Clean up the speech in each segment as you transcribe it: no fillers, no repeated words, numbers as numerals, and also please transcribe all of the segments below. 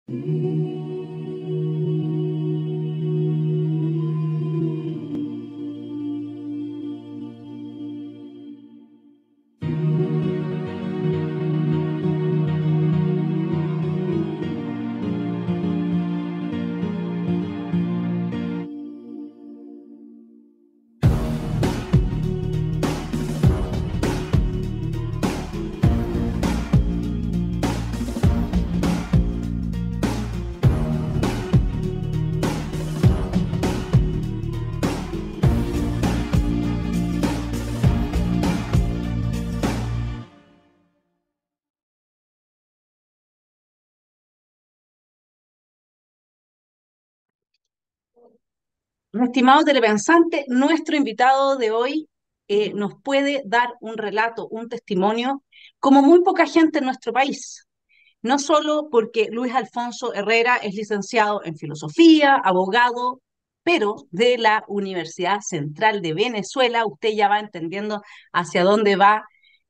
Mi estimado telepensante, nuestro invitado de hoy nos puede dar un relato, un testimonio, como muy poca gente en nuestro país. No solo porque Luis Alfonso Herrera es licenciado en filosofía, abogado, pero de la Universidad Central de Venezuela, usted ya va entendiendo hacia dónde va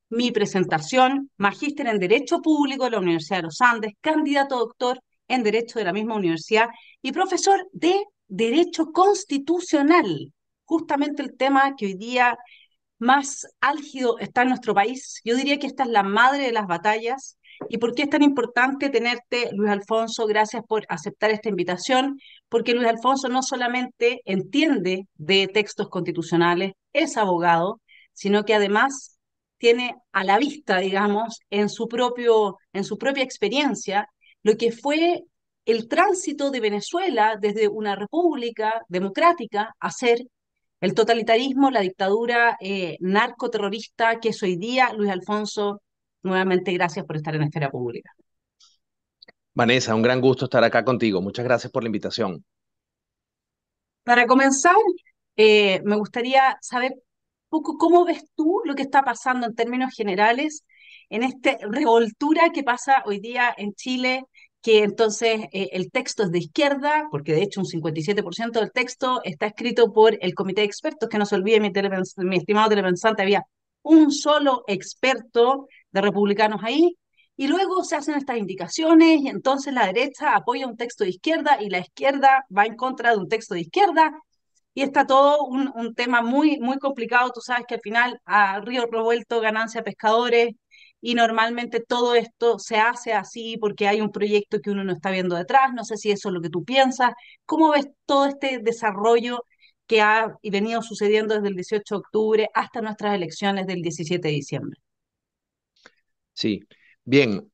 mi presentación, magíster en Derecho Público de la Universidad de los Andes, candidato a doctor en Derecho de la misma universidad y profesor de Derecho Constitucional, justamente el tema que hoy día más álgido está en nuestro país. Yo diría que esta es la madre de las batallas. ¿Y por qué es tan importante tenerte, Luis Alfonso? Gracias por aceptar esta invitación, porque Luis Alfonso no solamente entiende de textos constitucionales, es abogado, sino que además tiene a la vista, digamos, en su propia experiencia, lo que fue el tránsito de Venezuela desde una república democrática a ser el totalitarismo, la dictadura narcoterrorista que es hoy día. Luis Alfonso, nuevamente gracias por estar en Esfera Pública. Vanessa, un gran gusto estar acá contigo. Muchas gracias por la invitación. Para comenzar, me gustaría saber un poco cómo ves tú lo que está pasando en términos generales en esta revoltura que pasa hoy día en Chile, que entonces el texto es de izquierda, porque de hecho un 57% del texto está escrito por el comité de expertos, que no se olvide mi estimado telepensante, había un solo experto de republicanos ahí, y luego se hacen estas indicaciones y entonces la derecha apoya un texto de izquierda y la izquierda va en contra de un texto de izquierda y está todo un tema muy, muy complicado. Tú sabes que al final a río revuelto ganancia pescadores y normalmente todo esto se hace así porque hay un proyecto que uno no está viendo detrás. No sé si eso es lo que tú piensas. ¿Cómo ves todo este desarrollo que ha venido sucediendo desde el 18 de octubre hasta nuestras elecciones del 17 de diciembre? Sí, bien,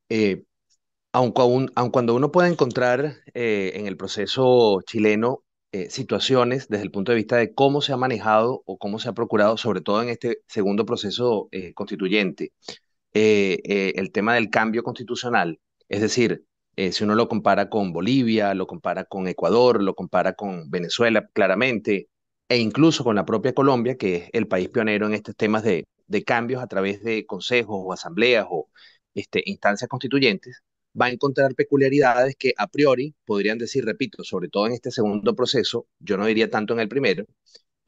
aun cuando uno puede encontrar en el proceso chileno situaciones desde el punto de vista de cómo se ha manejado o cómo se ha procurado, sobre todo en este segundo proceso constituyente, el tema del cambio constitucional, es decir, si uno lo compara con Bolivia, lo compara con Ecuador, lo compara con Venezuela, claramente, e incluso con la propia Colombia, que es el país pionero en estos temas de cambios a través de consejos o asambleas o instancias constituyentes, va a encontrar peculiaridades que a priori podrían decir, repito, sobre todo en este segundo proceso, yo no diría tanto en el primero,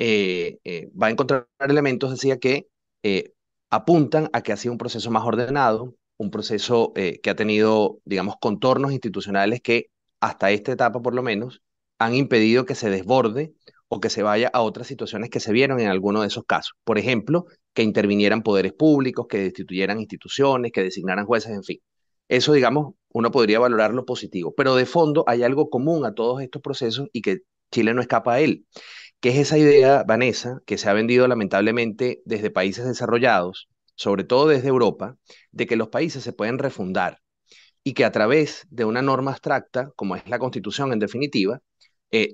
va a encontrar elementos, decía, que eh, apuntan a que ha sido un proceso más ordenado, un proceso que ha tenido, digamos, contornos institucionales que hasta esta etapa por lo menos han impedido que se desborde o que se vaya a otras situaciones que se vieron en alguno de esos casos. Por ejemplo, que intervinieran poderes públicos, que destituyeran instituciones, que designaran jueces, en fin. Eso, digamos, uno podría valorarlo positivo, pero de fondo hay algo común a todos estos procesos y que Chile no escapa a él, que es esa idea, Vanessa, que se ha vendido lamentablemente desde países desarrollados, sobre todo desde Europa, de que los países se pueden refundar y que a través de una norma abstracta, como es la Constitución en definitiva,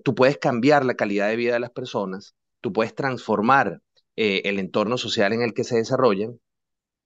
tú puedes cambiar la calidad de vida de las personas, tú puedes transformar el entorno social en el que se desarrollan,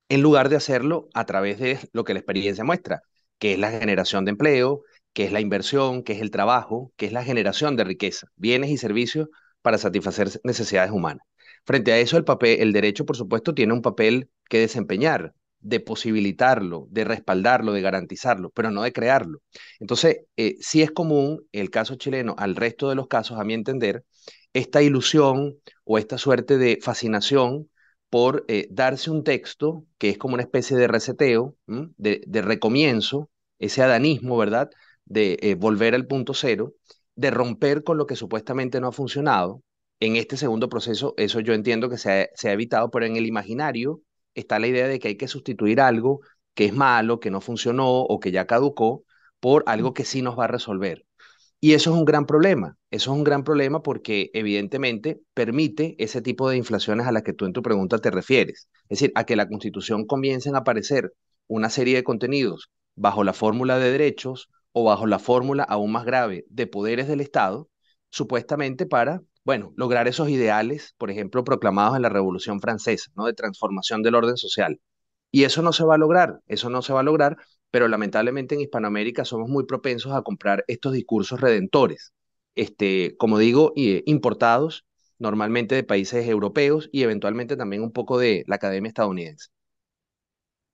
en lugar de hacerlo a través de lo que la experiencia muestra, que es la generación de empleo, que es la inversión, que es el trabajo, que es la generación de riqueza, bienes y servicios para satisfacer necesidades humanas. Frente a eso, el derecho, por supuesto, tiene un papel que desempeñar, de posibilitarlo, de respaldarlo, de garantizarlo, pero no de crearlo. Entonces, sí es común el caso chileno al resto de los casos, a mi entender, esta ilusión o esta suerte de fascinación por darse un texto que es como una especie de reseteo, de recomienzo, ese adanismo, ¿verdad? de volver al punto cero, de romper con lo que supuestamente no ha funcionado. En este segundo proceso, eso yo entiendo que se ha evitado, pero en el imaginario está la idea de que hay que sustituir algo que es malo, que no funcionó o que ya caducó por algo que sí nos va a resolver. Y eso es un gran problema. Eso es un gran problema porque evidentemente permite ese tipo de inflaciones a las que tú en tu pregunta te refieres. Es decir, a que la Constitución comiencen a aparecer una serie de contenidos bajo la fórmula de derechos o bajo la fórmula aún más grave de poderes del Estado, supuestamente para, bueno, lograr esos ideales, por ejemplo, proclamados en la Revolución Francesa, ¿no? De transformación del orden social. Y eso no se va a lograr, eso no se va a lograr, pero lamentablemente en Hispanoamérica somos muy propensos a comprar estos discursos redentores, como digo, importados normalmente de países europeos y eventualmente también un poco de la academia estadounidense.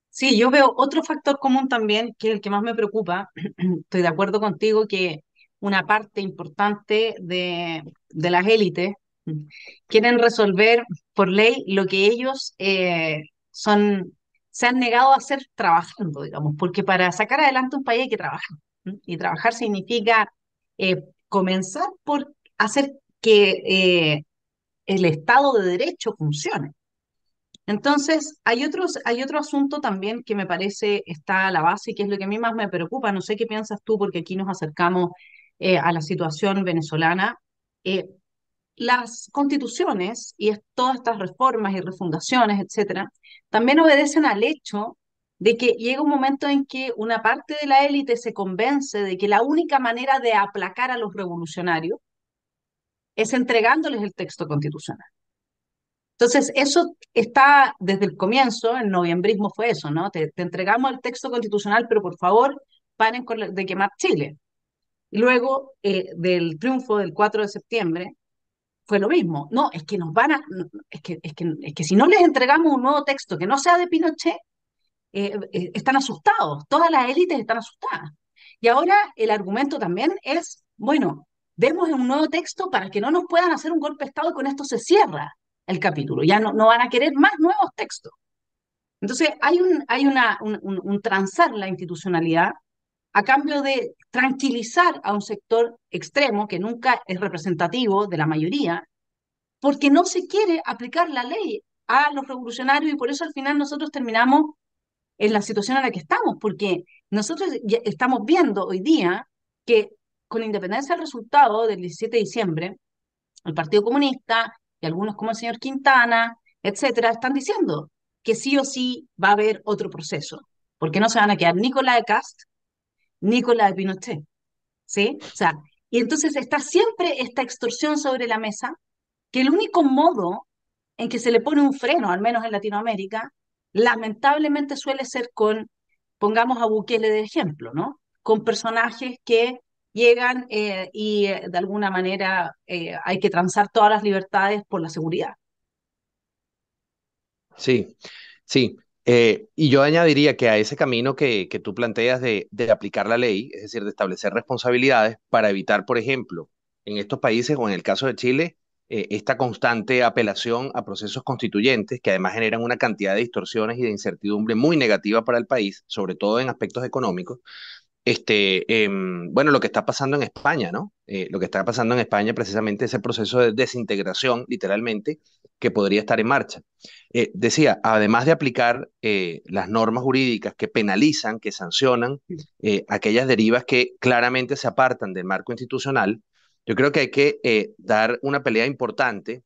Sí, yo veo otro factor común también, que es el que más me preocupa. Estoy de acuerdo contigo que una parte importante de las élites quieren resolver por ley lo que ellos son, se han negado a hacer trabajando, digamos, porque para sacar adelante un país hay que trabajar. Y trabajar significa comenzar por hacer que el Estado de Derecho funcione. Entonces, hay otro asunto también que me parece está a la base y que es lo que a mí más me preocupa. No sé qué piensas tú, porque aquí nos acercamos a la situación venezolana. Eh, las constituciones y todas estas reformas y refundaciones, etcétera, también obedecen al hecho de que llega un momento en que una parte de la élite se convence de que la única manera de aplacar a los revolucionarios es entregándoles el texto constitucional. Entonces, eso está desde el comienzo, el noviembrismo fue eso, ¿no? Te entregamos el texto constitucional, pero por favor, paren de quemar Chile. Y luego del triunfo del 4 de septiembre, fue lo mismo. No, es que nos van a, es que si no les entregamos un nuevo texto que no sea de Pinochet, están asustados, todas las élites están asustadas. Y ahora el argumento también es, bueno, demos un nuevo texto para que no nos puedan hacer un golpe de Estado y con esto se cierra el capítulo. Ya no van a querer más nuevos textos. Entonces hay un transar la institucionalidad a cambio de tranquilizar a un sector extremo que nunca es representativo de la mayoría, porque no se quiere aplicar la ley a los revolucionarios y por eso al final nosotros terminamos en la situación en la que estamos, porque nosotros ya estamos viendo hoy día que con independencia del resultado del 17 de diciembre, el Partido Comunista y algunos como el señor Quintana, etcétera, están diciendo que sí o sí va a haber otro proceso, porque no se van a quedar ni con la de Cast ni con la de Pinochet, ¿sí? O sea, y entonces está siempre esta extorsión sobre la mesa, que el único modo en que se le pone un freno, al menos en Latinoamérica, lamentablemente suele ser con, pongamos a Bukele de ejemplo, ¿no? Con personajes que llegan y de alguna manera hay que transar todas las libertades por la seguridad. Sí, sí. Y yo añadiría que a ese camino que tú planteas de aplicar la ley, es decir, de establecer responsabilidades para evitar, por ejemplo, en estos países o en el caso de Chile, esta constante apelación a procesos constituyentes que además generan una cantidad de distorsiones y de incertidumbre muy negativa para el país, sobre todo en aspectos económicos. Bueno, lo que está pasando en España, ¿no? Lo que está pasando en España, precisamente ese proceso de desintegración, literalmente, que podría estar en marcha. Decía, además de aplicar las normas jurídicas que penalizan, que sancionan aquellas derivas que claramente se apartan del marco institucional, yo creo que hay que dar una pelea importante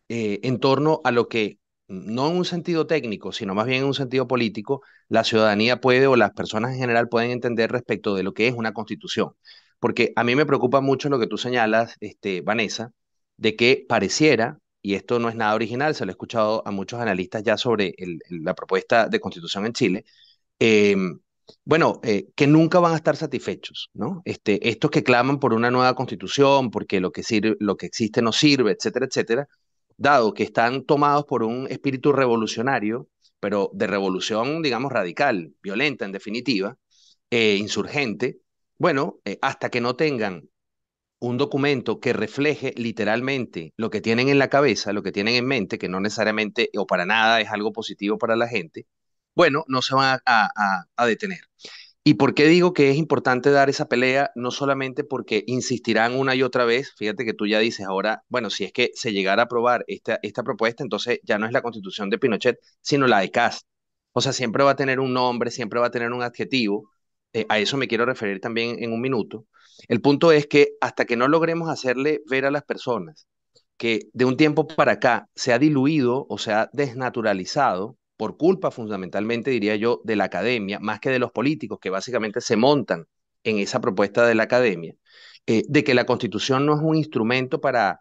en torno a lo que, no en un sentido técnico, sino más bien en un sentido político, la ciudadanía puede o las personas en general pueden entender respecto de lo que es una constitución. Porque a mí me preocupa mucho lo que tú señalas, Vanessa, de que pareciera, y esto no es nada original, se lo he escuchado a muchos analistas ya sobre la propuesta de constitución en Chile, eh, bueno, que nunca van a estar satisfechos, ¿no? Estos que claman por una nueva constitución, porque lo que sirve, lo que existe no sirve, etcétera, etcétera, dado que están tomados por un espíritu revolucionario, pero de revolución, digamos, radical, violenta en definitiva, insurgente, bueno, hasta que no tengan un documento que refleje literalmente lo que tienen en la cabeza, lo que tienen en mente, que no necesariamente o para nada es algo positivo para la gente, bueno, no se van a detener. ¿Y por qué digo que es importante dar esa pelea? No solamente porque insistirán una y otra vez, fíjate que tú ya dices ahora, bueno, si es que se llegara a aprobar esta propuesta, entonces ya no es la constitución de Pinochet, sino la de Cast. O sea, siempre va a tener un nombre, siempre va a tener un adjetivo. A eso me quiero referir también en un minuto. El punto es que hasta que no logremos hacerle ver a las personas que de un tiempo para acá se ha diluido o se ha desnaturalizado por culpa fundamentalmente, diría yo, de la academia, más que de los políticos que básicamente se montan en esa propuesta de la academia, de que la constitución no es un instrumento para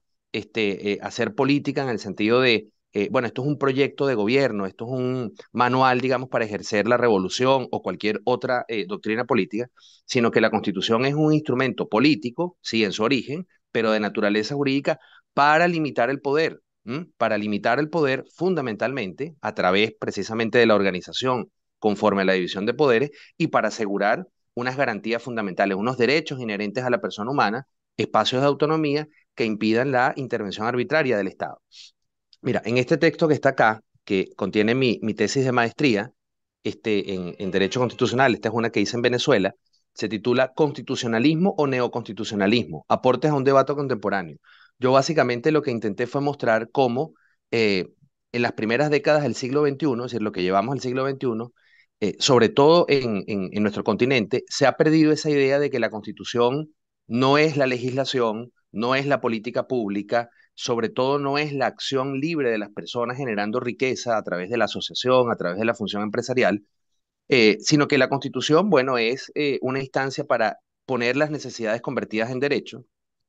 hacer política en el sentido de, bueno, esto es un proyecto de gobierno, esto es un manual, digamos, para ejercer la revolución o cualquier otra doctrina política, sino que la constitución es un instrumento político, sí, en su origen, pero de naturaleza jurídica para limitar el poder, ¿m? Para limitar el poder fundamentalmente a través precisamente de la organización conforme a la división de poderes y para asegurar unas garantías fundamentales, unos derechos inherentes a la persona humana, espacios de autonomía que impidan la intervención arbitraria del Estado. Mira, en este texto que está acá, que contiene mi tesis de maestría en Derecho Constitucional, esta es una que hice en Venezuela, se titula Constitucionalismo o Neoconstitucionalismo, aportes a un debate contemporáneo. Yo básicamente lo que intenté fue mostrar cómo en las primeras décadas del siglo XXI, es decir, lo que llevamos al siglo XXI, sobre todo en nuestro continente, se ha perdido esa idea de que la Constitución no es la legislación, no es la política pública, sobre todo no es la acción libre de las personas generando riqueza a través de la asociación, a través de la función empresarial, sino que la Constitución, bueno, es una instancia para poner las necesidades convertidas en derechos,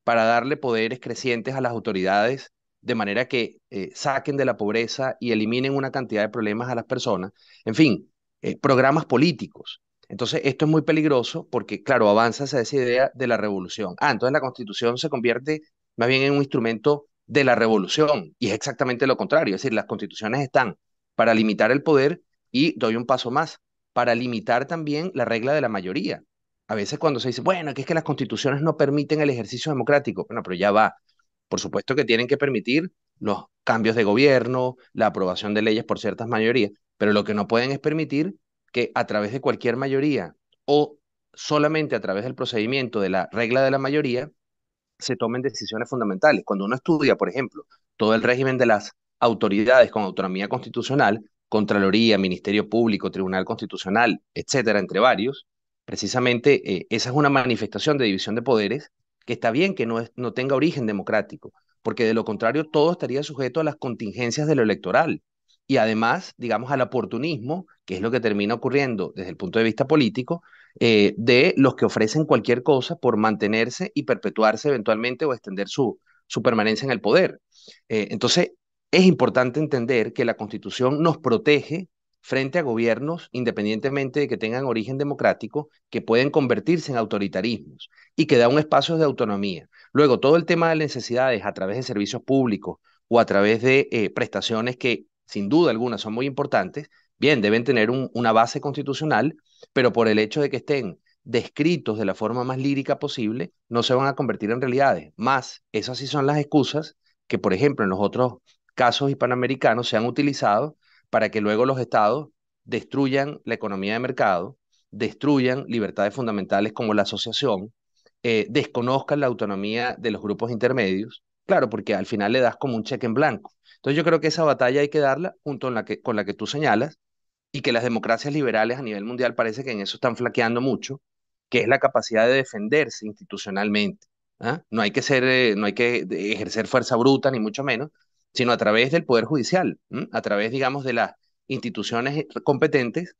para darle poderes crecientes a las autoridades, de manera que saquen de la pobreza y eliminen una cantidad de problemas a las personas. En fin, programas políticos. Entonces, esto es muy peligroso porque, claro, avanza hacia esa idea de la revolución. Entonces la Constitución se convierte más bien en un instrumento de la revolución y es exactamente lo contrario. Es decir, las constituciones están para limitar el poder y doy un paso más para limitar también la regla de la mayoría. A veces cuando se dice, bueno, que es que las constituciones no permiten el ejercicio democrático, bueno, pero ya va. Por supuesto que tienen que permitir los cambios de gobierno, la aprobación de leyes por ciertas mayorías, pero lo que no pueden es permitir que a través de cualquier mayoría o solamente a través del procedimiento de la regla de la mayoría se tomen decisiones fundamentales. Cuando uno estudia, por ejemplo, todo el régimen de las autoridades con autonomía constitucional, Contraloría, Ministerio Público, Tribunal Constitucional, etcétera, entre varios, precisamente esa es una manifestación de división de poderes que está bien que no tenga origen democrático, porque de lo contrario todo estaría sujeto a las contingencias de lo electoral y además, digamos, al oportunismo, que es lo que termina ocurriendo desde el punto de vista político, de los que ofrecen cualquier cosa por mantenerse y perpetuarse eventualmente o extender su permanencia en el poder. Entonces, es importante entender que la Constitución nos protege frente a gobiernos, independientemente de que tengan origen democrático, que pueden convertirse en autoritarismos y que da un espacio de autonomía. Luego, todo el tema de las necesidades a través de servicios públicos o a través de prestaciones que sin duda alguna son muy importantes, bien, deben tener una base constitucional, pero por el hecho de que estén descritos de la forma más lírica posible, no se van a convertir en realidades. Más, esas sí son las excusas que, por ejemplo, en los otros casos hispanoamericanos se han utilizado para que luego los estados destruyan la economía de mercado, destruyan libertades fundamentales como la asociación, desconozcan la autonomía de los grupos intermedios, claro, porque al final le das como un cheque en blanco. Entonces yo creo que esa batalla hay que darla junto con la que tú señalas, y que las democracias liberales a nivel mundial parece que en eso están flaqueando mucho, que es la capacidad de defenderse institucionalmente. ¿Ah? No hay que ejercer fuerza bruta, ni mucho menos, sino a través del Poder Judicial, ¿m? A través, digamos, de las instituciones competentes,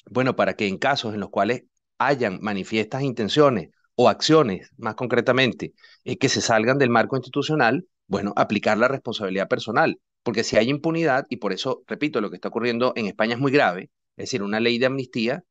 bueno, para que en casos en los cuales hayan manifiestas intenciones o acciones, más concretamente, que se salgan del marco institucional, bueno, aplicar la responsabilidad personal. Porque si hay impunidad, y por eso, repito, lo que está ocurriendo en España es muy grave, es decir, una ley de amnistía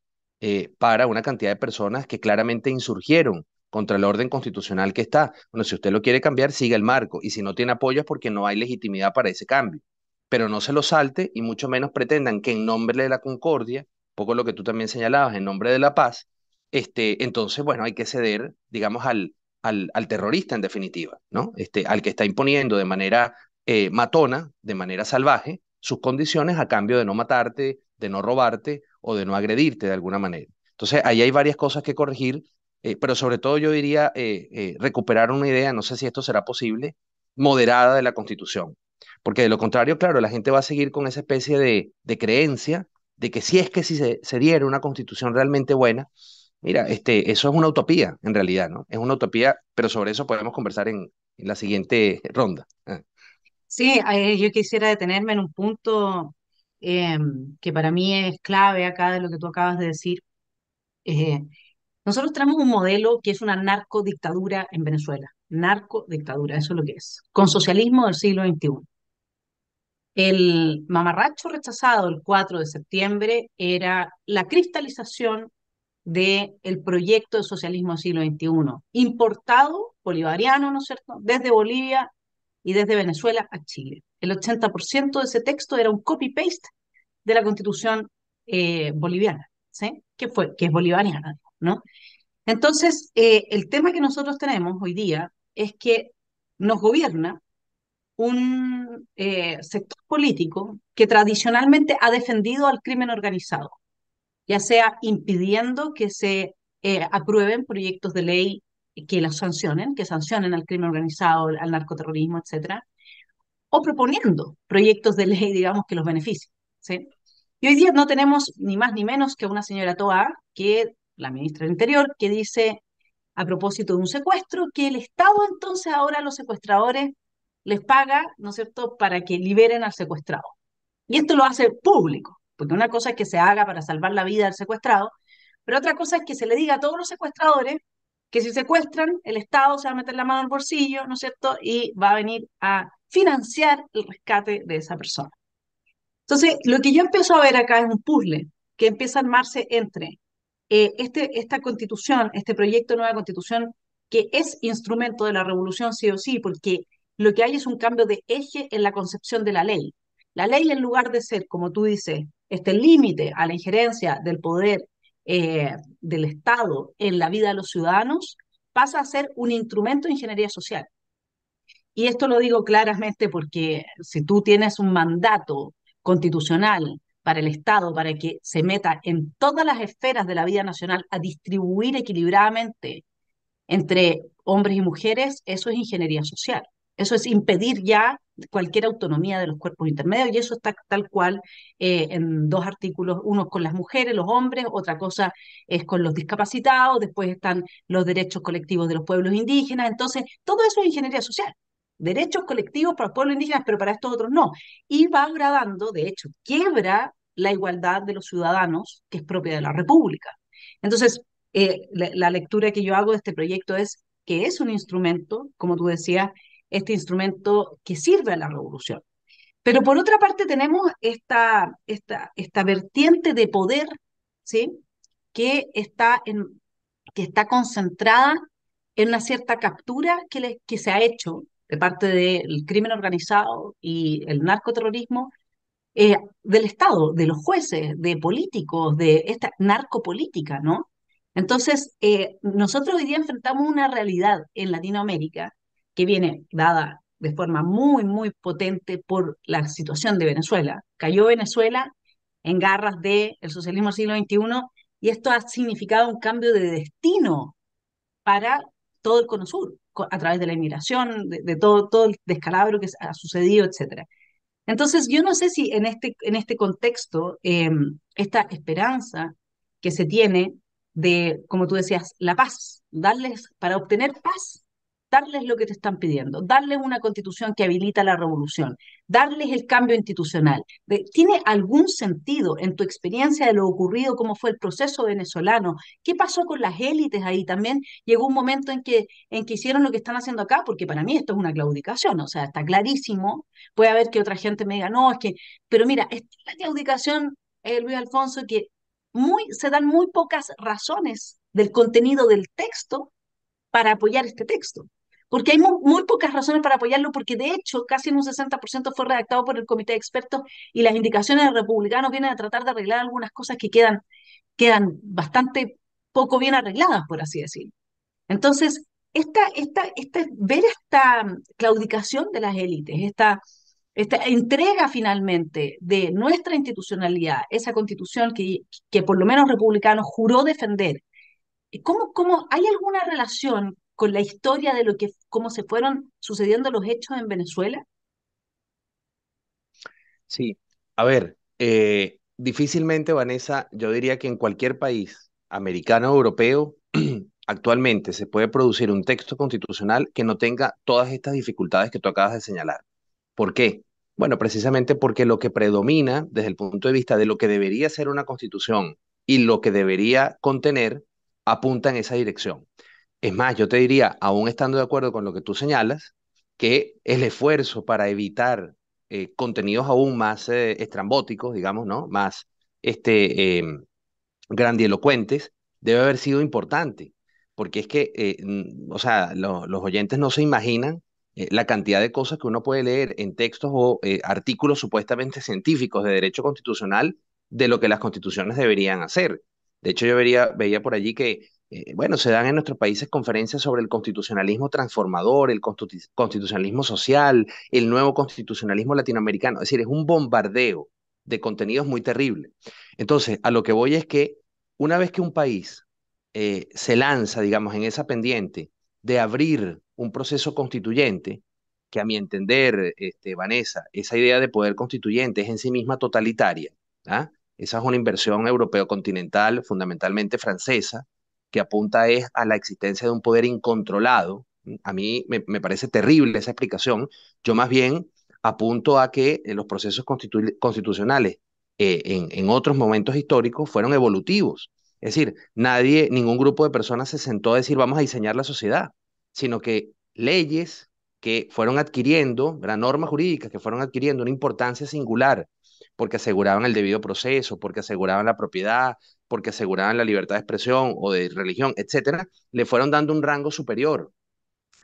para una cantidad de personas que claramente insurgieron contra el orden constitucional que está. Bueno, si usted lo quiere cambiar, siga el marco, y si no tiene apoyo es porque no hay legitimidad para ese cambio. Pero no se lo salte y mucho menos pretendan que en nombre de la concordia, poco lo que tú también señalabas, en nombre de la paz, entonces, bueno, hay que ceder, digamos, al terrorista en definitiva, ¿no? Al que está imponiendo de manera matona, de manera salvaje, sus condiciones a cambio de no matarte, de no robarte o de no agredirte de alguna manera. Entonces, ahí hay varias cosas que corregir, pero sobre todo yo diría recuperar una idea, no sé si esto será posible, moderada de la Constitución. Porque de lo contrario, claro, la gente va a seguir con esa especie de creencia de que si es que si se diera una Constitución realmente buena, mira, eso es una utopía, en realidad, ¿no? Es una utopía, pero sobre eso podemos conversar en la siguiente ronda. Ah. Sí, yo quisiera detenerme en un punto eh, que para mí es clave acá de lo que tú acabas de decir. Eh, Nosotros tenemos un modelo que es una narcodictadura en Venezuela. Narcodictadura, eso es lo que es. Con socialismo del siglo XXI. El mamarracho rechazado el 4 de septiembre era la cristalización del proyecto de socialismo del siglo XXI, importado, bolivariano, ¿no es cierto?, desde Bolivia y desde Venezuela a Chile. El 80% de ese texto era un copy-paste de la constitución boliviana, ¿sí? Que es bolivariana, ¿no? Entonces, el tema que nosotros tenemos hoy día es que nos gobierna un sector político que tradicionalmente ha defendido al crimen organizado, ya sea impidiendo que se aprueben proyectos de ley que los sancionen, que sancionen al crimen organizado, al narcoterrorismo, etcétera, o proponiendo proyectos de ley, digamos, que los beneficien, ¿sí? Y hoy día no tenemos ni más ni menos que una señora Toa, que la ministra del Interior, que dice a propósito de un secuestro, que el Estado entonces ahora a los secuestradores les paga, ¿no es cierto?, para que liberen al secuestrado. Y esto lo hace público, porque una cosa es que se haga para salvar la vida del secuestrado, pero otra cosa es que se le diga a todos los secuestradores que si secuestran, el Estado se va a meter la mano al bolsillo, ¿no es cierto?, y va a venir a financiar el rescate de esa persona. Entonces, lo que yo empiezo a ver acá es un puzzle que empieza a armarse entre esta constitución, este proyecto de nueva constitución, que es instrumento de la revolución sí o sí, porque lo que hay es un cambio de eje en la concepción de la ley. La ley, en lugar de ser, como tú dices, este límite a la injerencia del poder del Estado en la vida de los ciudadanos, pasa a ser un instrumento de ingeniería social. Y esto lo digo claramente porque si tú tienes un mandato constitucional para el Estado, para que se meta en todas las esferas de la vida nacional a distribuir equilibradamente entre hombres y mujeres, eso es ingeniería social. Eso es impedir ya cualquier autonomía de los cuerpos intermedios y eso está tal cual en dos artículos, uno con las mujeres, los hombres, otra cosa es con los discapacitados, después están los derechos colectivos de los pueblos indígenas, entonces todo eso es ingeniería social. Derechos colectivos para los pueblos indígenas, pero para estos otros no. Y va agravando, de hecho, quiebra la igualdad de los ciudadanos, que es propia de la República. Entonces, la lectura que yo hago de este proyecto es que es un instrumento, como tú decías, este instrumento que sirve a la revolución. Pero por otra parte tenemos esta vertiente de poder, ¿sí? Que está, que está concentrada en una cierta captura que se ha hecho de parte del crimen organizado y el narcoterrorismo del Estado, de los jueces, de políticos, de esta narcopolítica, ¿no? Entonces, nosotros hoy día enfrentamos una realidad en Latinoamérica que viene dada de forma muy, muy potente por la situación de Venezuela. Cayó Venezuela en garras del socialismo del siglo XXI y esto ha significado un cambio de destino para todo el Cono Sur, a través de la inmigración, de todo el descalabro que ha sucedido, etcétera. Entonces, yo no sé si en este contexto, esta esperanza que se tiene de, como tú decías, la paz, darles, para obtener paz, darles lo que te están pidiendo, darles una constitución que habilita la revolución, darles el cambio institucional. ¿Tiene algún sentido en tu experiencia de lo ocurrido, cómo fue el proceso venezolano? ¿Qué pasó con las élites ahí? También llegó un momento en que hicieron lo que están haciendo acá, porque para mí esto es una claudicación, o sea, está clarísimo. Puede haber que otra gente me diga, no, es que, pero mira, esta es la claudicación, Luis Alfonso, que se dan muy pocas razones del contenido del texto para apoyar este texto. Porque hay muy pocas razones para apoyarlo, porque de hecho casi en un 60% fue redactado por el comité de expertos y las indicaciones de republicanos vienen a tratar de arreglar algunas cosas que quedan bastante poco bien arregladas, por así decirlo. Entonces, ver esta claudicación de las élites, esta entrega finalmente de nuestra institucionalidad, esa constitución que por lo menos Republicano juró defender, ¿hay alguna relación con la historia de cómo se fueron sucediendo los hechos en Venezuela? Sí, a ver, difícilmente, Vanessa, yo diría que en cualquier país, americano o europeo, actualmente se puede producir un texto constitucional que no tenga todas estas dificultades que tú acabas de señalar. ¿Por qué? Bueno, precisamente porque lo que predomina desde el punto de vista de lo que debería ser una constitución y lo que debería contener apunta en esa dirección. Es más, yo te diría, aún estando de acuerdo con lo que tú señalas, que el esfuerzo para evitar contenidos aún más estrambóticos, digamos, ¿no? Más grandilocuentes, debe haber sido importante, porque es que, o sea, los oyentes no se imaginan la cantidad de cosas que uno puede leer en textos o artículos supuestamente científicos de derecho constitucional de lo que las constituciones deberían hacer. De hecho, yo veía por allí que, bueno, se dan en nuestros países conferencias sobre el constitucionalismo transformador, el constitucionalismo social, el nuevo constitucionalismo latinoamericano. Es decir, es un bombardeo de contenidos muy terrible. Entonces, a lo que voy es que una vez que un país se lanza, digamos, en esa pendiente de abrir un proceso constituyente, que a mi entender, Vanessa, esa idea de poder constituyente es en sí misma totalitaria, ¿ah? Esa es una inversión europeo-continental, fundamentalmente francesa, que apunta es a la existencia de un poder incontrolado. A mí me parece terrible esa explicación. Yo más bien apunto a que los procesos constitucionales en otros momentos históricos fueron evolutivos. Es decir, ningún grupo de personas se sentó a decir vamos a diseñar la sociedad, sino que leyes que fueron adquiriendo, las normas jurídicas que fueron adquiriendo una importancia singular, porque aseguraban el debido proceso, porque aseguraban la propiedad, porque aseguraban la libertad de expresión o de religión, etcétera, le fueron dando un rango superior.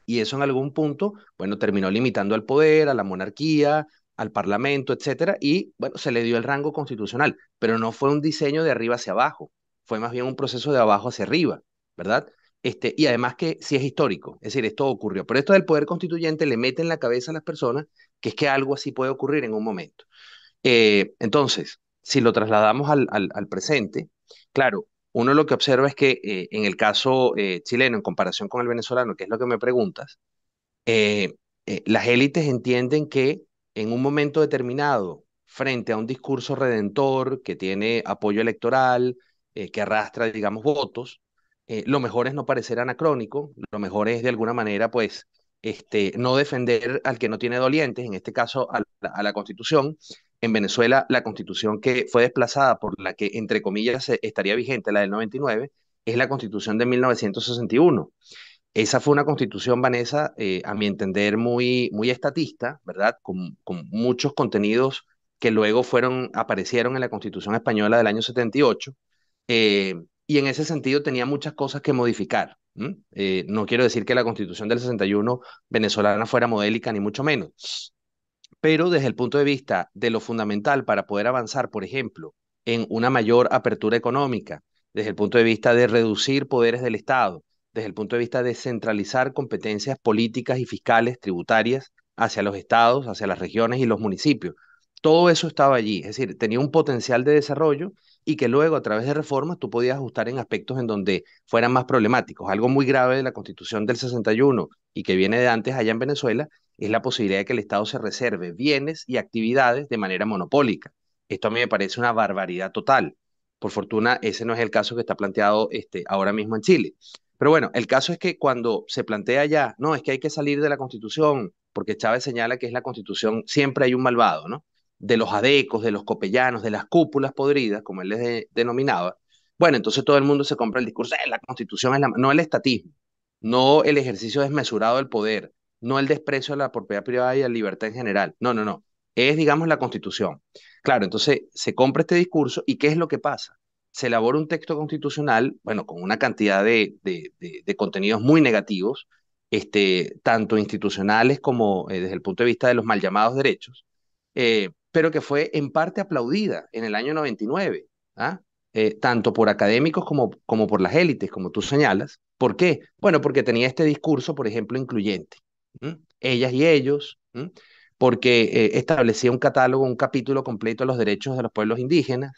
Y eso en algún punto, bueno, terminó limitando al poder, a la monarquía, al parlamento, etcétera, y bueno, se le dio el rango constitucional, pero no fue un diseño de arriba hacia abajo, fue más bien un proceso de abajo hacia arriba, ¿verdad? Y además que sí es histórico, es decir, esto ocurrió, pero esto del poder constituyente le mete en la cabeza a las personas que es que algo así puede ocurrir en un momento. Entonces, si lo trasladamos al presente, claro, uno lo que observa es que en el caso chileno, en comparación con el venezolano, que es lo que me preguntas, eh, las élites entienden que en un momento determinado, frente a un discurso redentor que tiene apoyo electoral, que arrastra, digamos, votos, lo mejor es no parecer anacrónico, lo mejor es de alguna manera, pues, no defender al que no tiene dolientes, en este caso a la Constitución. En Venezuela, la Constitución que fue desplazada por la que, entre comillas, estaría vigente, la del 99, es la Constitución de 1961. Esa fue una constitución, Vanessa, a mi entender, muy estatista, ¿verdad? Con muchos contenidos que luego aparecieron en la Constitución española del año 78, y en ese sentido tenía muchas cosas que modificar. No quiero decir que la Constitución del 61 venezolana fuera modélica, ni mucho menos, pero desde el punto de vista de lo fundamental para poder avanzar, por ejemplo, en una mayor apertura económica, desde el punto de vista de reducir poderes del Estado, desde el punto de vista de centralizar competencias políticas y fiscales tributarias hacia los estados, hacia las regiones y los municipios. Todo eso estaba allí, es decir, tenía un potencial de desarrollo y que luego a través de reformas tú podías ajustar en aspectos en donde fueran más problemáticos. Algo muy grave de la Constitución del 61 y que viene de antes allá en Venezuela es la posibilidad de que el Estado se reserve bienes y actividades de manera monopólica. Esto a mí me parece una barbaridad total. Por fortuna, ese no es el caso que está planteado ahora mismo en Chile. Pero bueno, el caso es que cuando se plantea ya, no, es que hay que salir de la Constitución, porque Chávez señala que es la Constitución, siempre hay un malvado, ¿no? De los adecos, de los copellanos, de las cúpulas podridas, como él les denominaba. Bueno, entonces todo el mundo se compra el discurso, la Constitución es no el estatismo, no el ejercicio desmesurado del poder, no el desprecio a la propiedad privada y a la libertad en general. No, no, no. Es, digamos, la Constitución. Claro, entonces se compra este discurso y ¿qué es lo que pasa? Se elabora un texto constitucional, bueno, con una cantidad de contenidos muy negativos, tanto institucionales como desde el punto de vista de los mal llamados derechos, pero que fue en parte aplaudida en el año 99, ¿ah? Tanto por académicos como por las élites, como tú señalas. ¿Por qué? Bueno, porque tenía este discurso, por ejemplo, incluyente. ¿Mm? Ellas y ellos. ¿Mm? porque establecía un catálogo, un capítulo completo de los derechos de los pueblos indígenas,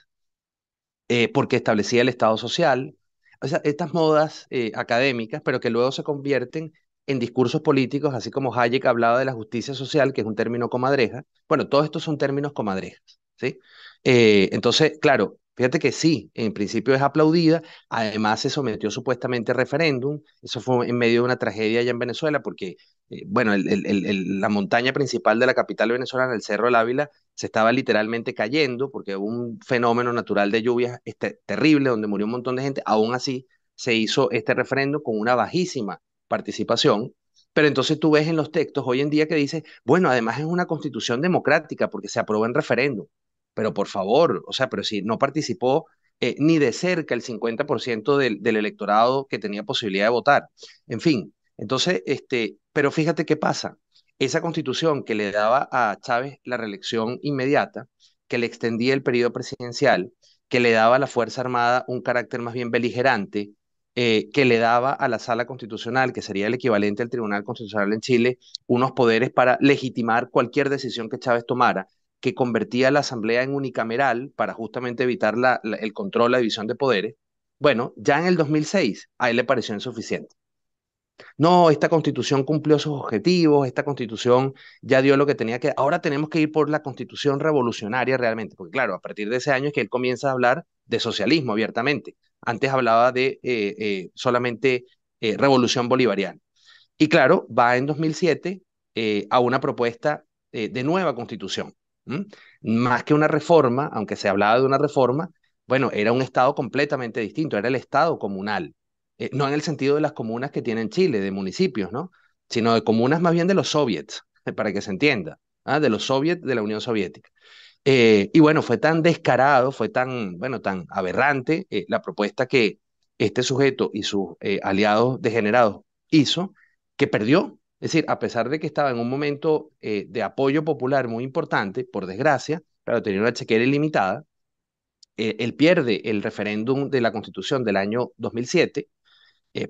porque establecía el Estado social. O sea, estas modas académicas, pero que luego se convierten en discursos políticos, así como Hayek hablaba de la justicia social, que es un término comadreja. Bueno, todos estos son términos comadrejas, ¿sí? Entonces, claro, fíjate que sí, en principio es aplaudida, además se sometió supuestamente a referéndum, eso fue en medio de una tragedia allá en Venezuela, porque, bueno, la montaña principal de la capital venezolana, el Cerro del Ávila, se estaba literalmente cayendo porque hubo un fenómeno natural de lluvias terrible donde murió un montón de gente. Aún así, se hizo este referendo con una bajísima participación. Pero entonces tú ves en los textos hoy en día que dice, bueno, además es una constitución democrática porque se aprobó en referéndum. Pero por favor, o sea, pero si no participó ni de cerca el 50% del electorado que tenía posibilidad de votar. En fin, entonces, pero fíjate qué pasa, esa constitución que le daba a Chávez la reelección inmediata, que le extendía el periodo presidencial, que le daba a la Fuerza Armada un carácter más bien beligerante, que le daba a la Sala Constitucional, que sería el equivalente al Tribunal Constitucional en Chile, unos poderes para legitimar cualquier decisión que Chávez tomara, que convertía a la Asamblea en unicameral para justamente evitar el control, la división de poderes. Bueno, ya en el 2006 a él le pareció insuficiente. No, esta constitución cumplió sus objetivos, esta constitución ya dio lo que tenía que. Ahora tenemos que ir por la constitución revolucionaria realmente, porque claro, a partir de ese año es que él comienza a hablar de socialismo abiertamente. Antes hablaba de solamente revolución bolivariana. Y claro, va en 2007 a una propuesta de nueva constitución. ¿M? Más que una reforma, aunque se hablaba de una reforma, bueno, era un Estado completamente distinto, era el Estado comunal. No en el sentido de las comunas que tiene Chile, de municipios, ¿no? Sino de comunas más bien de los soviets, para que se entienda, ¿ah? De los soviets de la Unión Soviética. Y bueno, fue tan descarado, fue tan, bueno, tan aberrante la propuesta que este sujeto y sus aliados degenerados hizo, que perdió. Es decir, a pesar de que estaba en un momento de apoyo popular muy importante, por desgracia, pero tenía una chequera ilimitada, él pierde el referéndum de la Constitución del año 2007,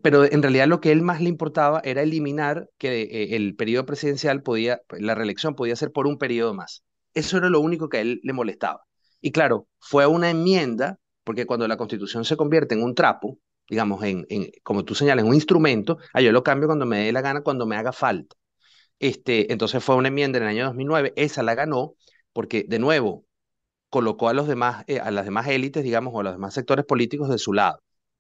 pero en realidad lo que a él más le importaba era eliminar que el periodo presidencial podía, la reelección podía ser por un periodo más. Eso era lo único que a él le molestaba. Y claro, fue una enmienda, porque cuando la Constitución se convierte en un trapo, digamos, como tú señalas, en un instrumento, yo lo cambio cuando me dé la gana, cuando me haga falta. Entonces fue una enmienda en el año 2009, esa la ganó, porque de nuevo colocó a los demás, a las demás élites, digamos, o a los demás sectores políticos de su lado.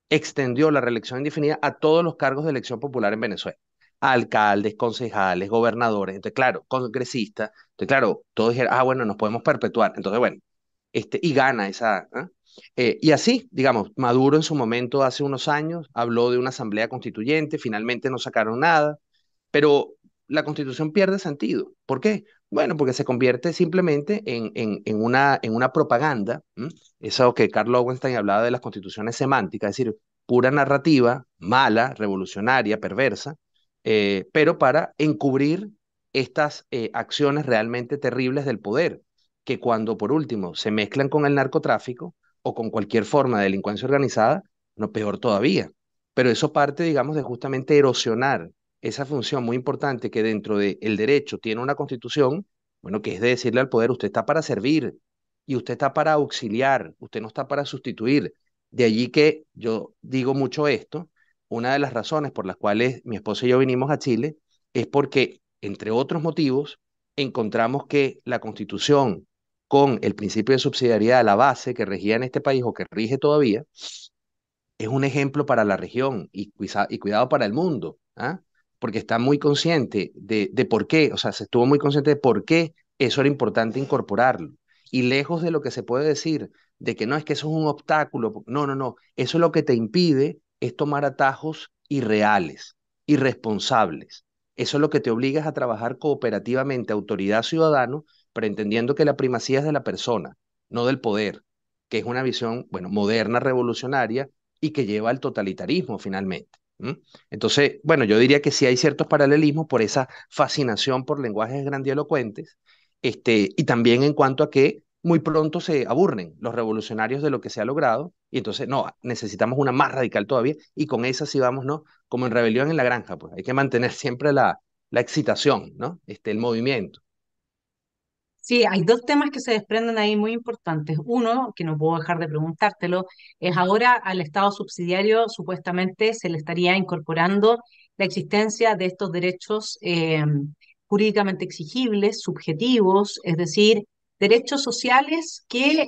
Extendió la reelección indefinida a todos los cargos de elección popular en Venezuela. Alcaldes, concejales, gobernadores, entonces, claro, congresistas. Entonces, claro, todos dijeron, bueno, nos podemos perpetuar. Entonces, bueno, y gana esa. ¿Eh? Y así, digamos, Maduro en su momento, hace unos años, habló de una asamblea constituyente, finalmente no sacaron nada, pero la constitución pierde sentido. ¿Por qué? Bueno, porque se convierte simplemente en una propaganda. ¿M? Eso que Carl Lowenstein hablaba de las constituciones semánticas, es decir, pura narrativa, mala, revolucionaria, perversa, pero para encubrir estas acciones realmente terribles del poder, que cuando por último se mezclan con el narcotráfico o con cualquier forma de delincuencia organizada, no peor todavía. Pero eso parte, digamos, de justamente erosionar esa función muy importante que dentro del derecho tiene una constitución, bueno, que es de decirle al poder, usted está para servir y usted está para auxiliar, usted no está para sustituir. De allí que yo digo mucho esto, una de las razones por las cuales mi esposa y yo vinimos a Chile es porque, entre otros motivos, encontramos que la constitución, con el principio de subsidiariedad, la base que regía en este país o que rige todavía, es un ejemplo para la región y cuidado para el mundo, ¿ah? Porque está muy consciente de por qué, o sea, se estuvo muy consciente de por qué eso era importante incorporarlo. Y lejos de lo que se puede decir, de que no es que eso es un obstáculo, no, no, no, eso lo que te impide es tomar atajos irreales, irresponsables. Eso es lo que te obliga es a trabajar cooperativamente, autoridad-ciudadano, pero entendiendo que la primacía es de la persona, no del poder, que es una visión, bueno, moderna, revolucionaria y que lleva al totalitarismo finalmente. ¿M? Entonces, bueno, yo diría que sí hay ciertos paralelismos por esa fascinación por lenguajes grandilocuentes, y también en cuanto a que muy pronto se aburren los revolucionarios de lo que se ha logrado, y entonces, no, necesitamos una más radical todavía, y con esa sí vamos, ¿no? Como en rebelión en la granja, pues hay que mantener siempre la excitación, ¿no? El movimiento. Sí, hay dos temas que se desprenden ahí muy importantes. Uno, que no puedo dejar de preguntártelo, es ahora al Estado subsidiario supuestamente se le estaría incorporando la existencia de estos derechos jurídicamente exigibles, subjetivos, es decir, derechos sociales que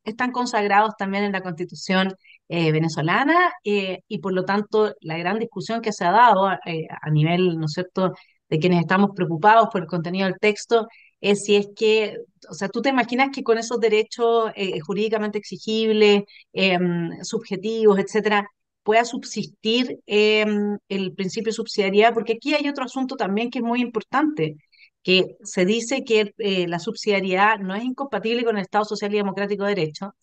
están consagrados también en la Constitución venezolana y por lo tanto la gran discusión que se ha dado a nivel, ¿no es cierto?, de quienes estamos preocupados por el contenido del texto es si es que, o sea, tú te imaginas que con esos derechos jurídicamente exigibles, subjetivos, etcétera, pueda subsistir el principio de subsidiariedad, porque aquí hay otro asunto también que es muy importante, que se dice que la subsidiariedad no es incompatible con el Estado Social y Democrático de Derecho,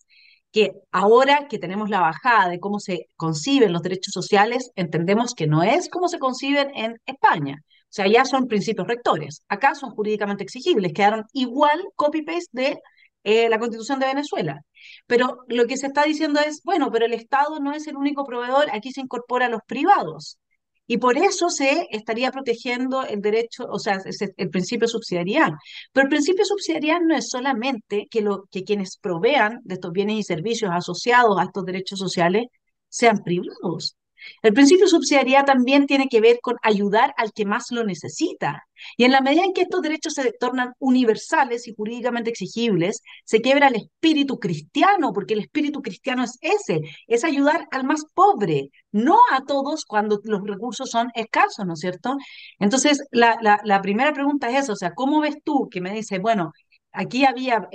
que ahora que tenemos la bajada de cómo se conciben los derechos sociales, entendemos que no es como se conciben en España. O sea, ya son principios rectores. Acá son jurídicamente exigibles, quedaron igual copy-paste de la Constitución de Venezuela. Pero lo que se está diciendo es, bueno, pero el Estado no es el único proveedor, aquí se incorporan los privados. Y por eso se estaría protegiendo el derecho, o sea, el principio de subsidiariedad. Pero el principio de subsidiariedad no es solamente que quienes provean de estos bienes y servicios asociados a estos derechos sociales sean privados. El principio de subsidiariedad también tiene que ver con ayudar al que más lo necesita. Y en la medida en que estos derechos se tornan universales y jurídicamente exigibles, se quiebra el espíritu cristiano, porque el espíritu cristiano es ese, es ayudar al más pobre, no a todos cuando los recursos son escasos, ¿no es cierto? Entonces, la primera pregunta es esa, o sea, ¿cómo ves tú que me dices, bueno, aquí había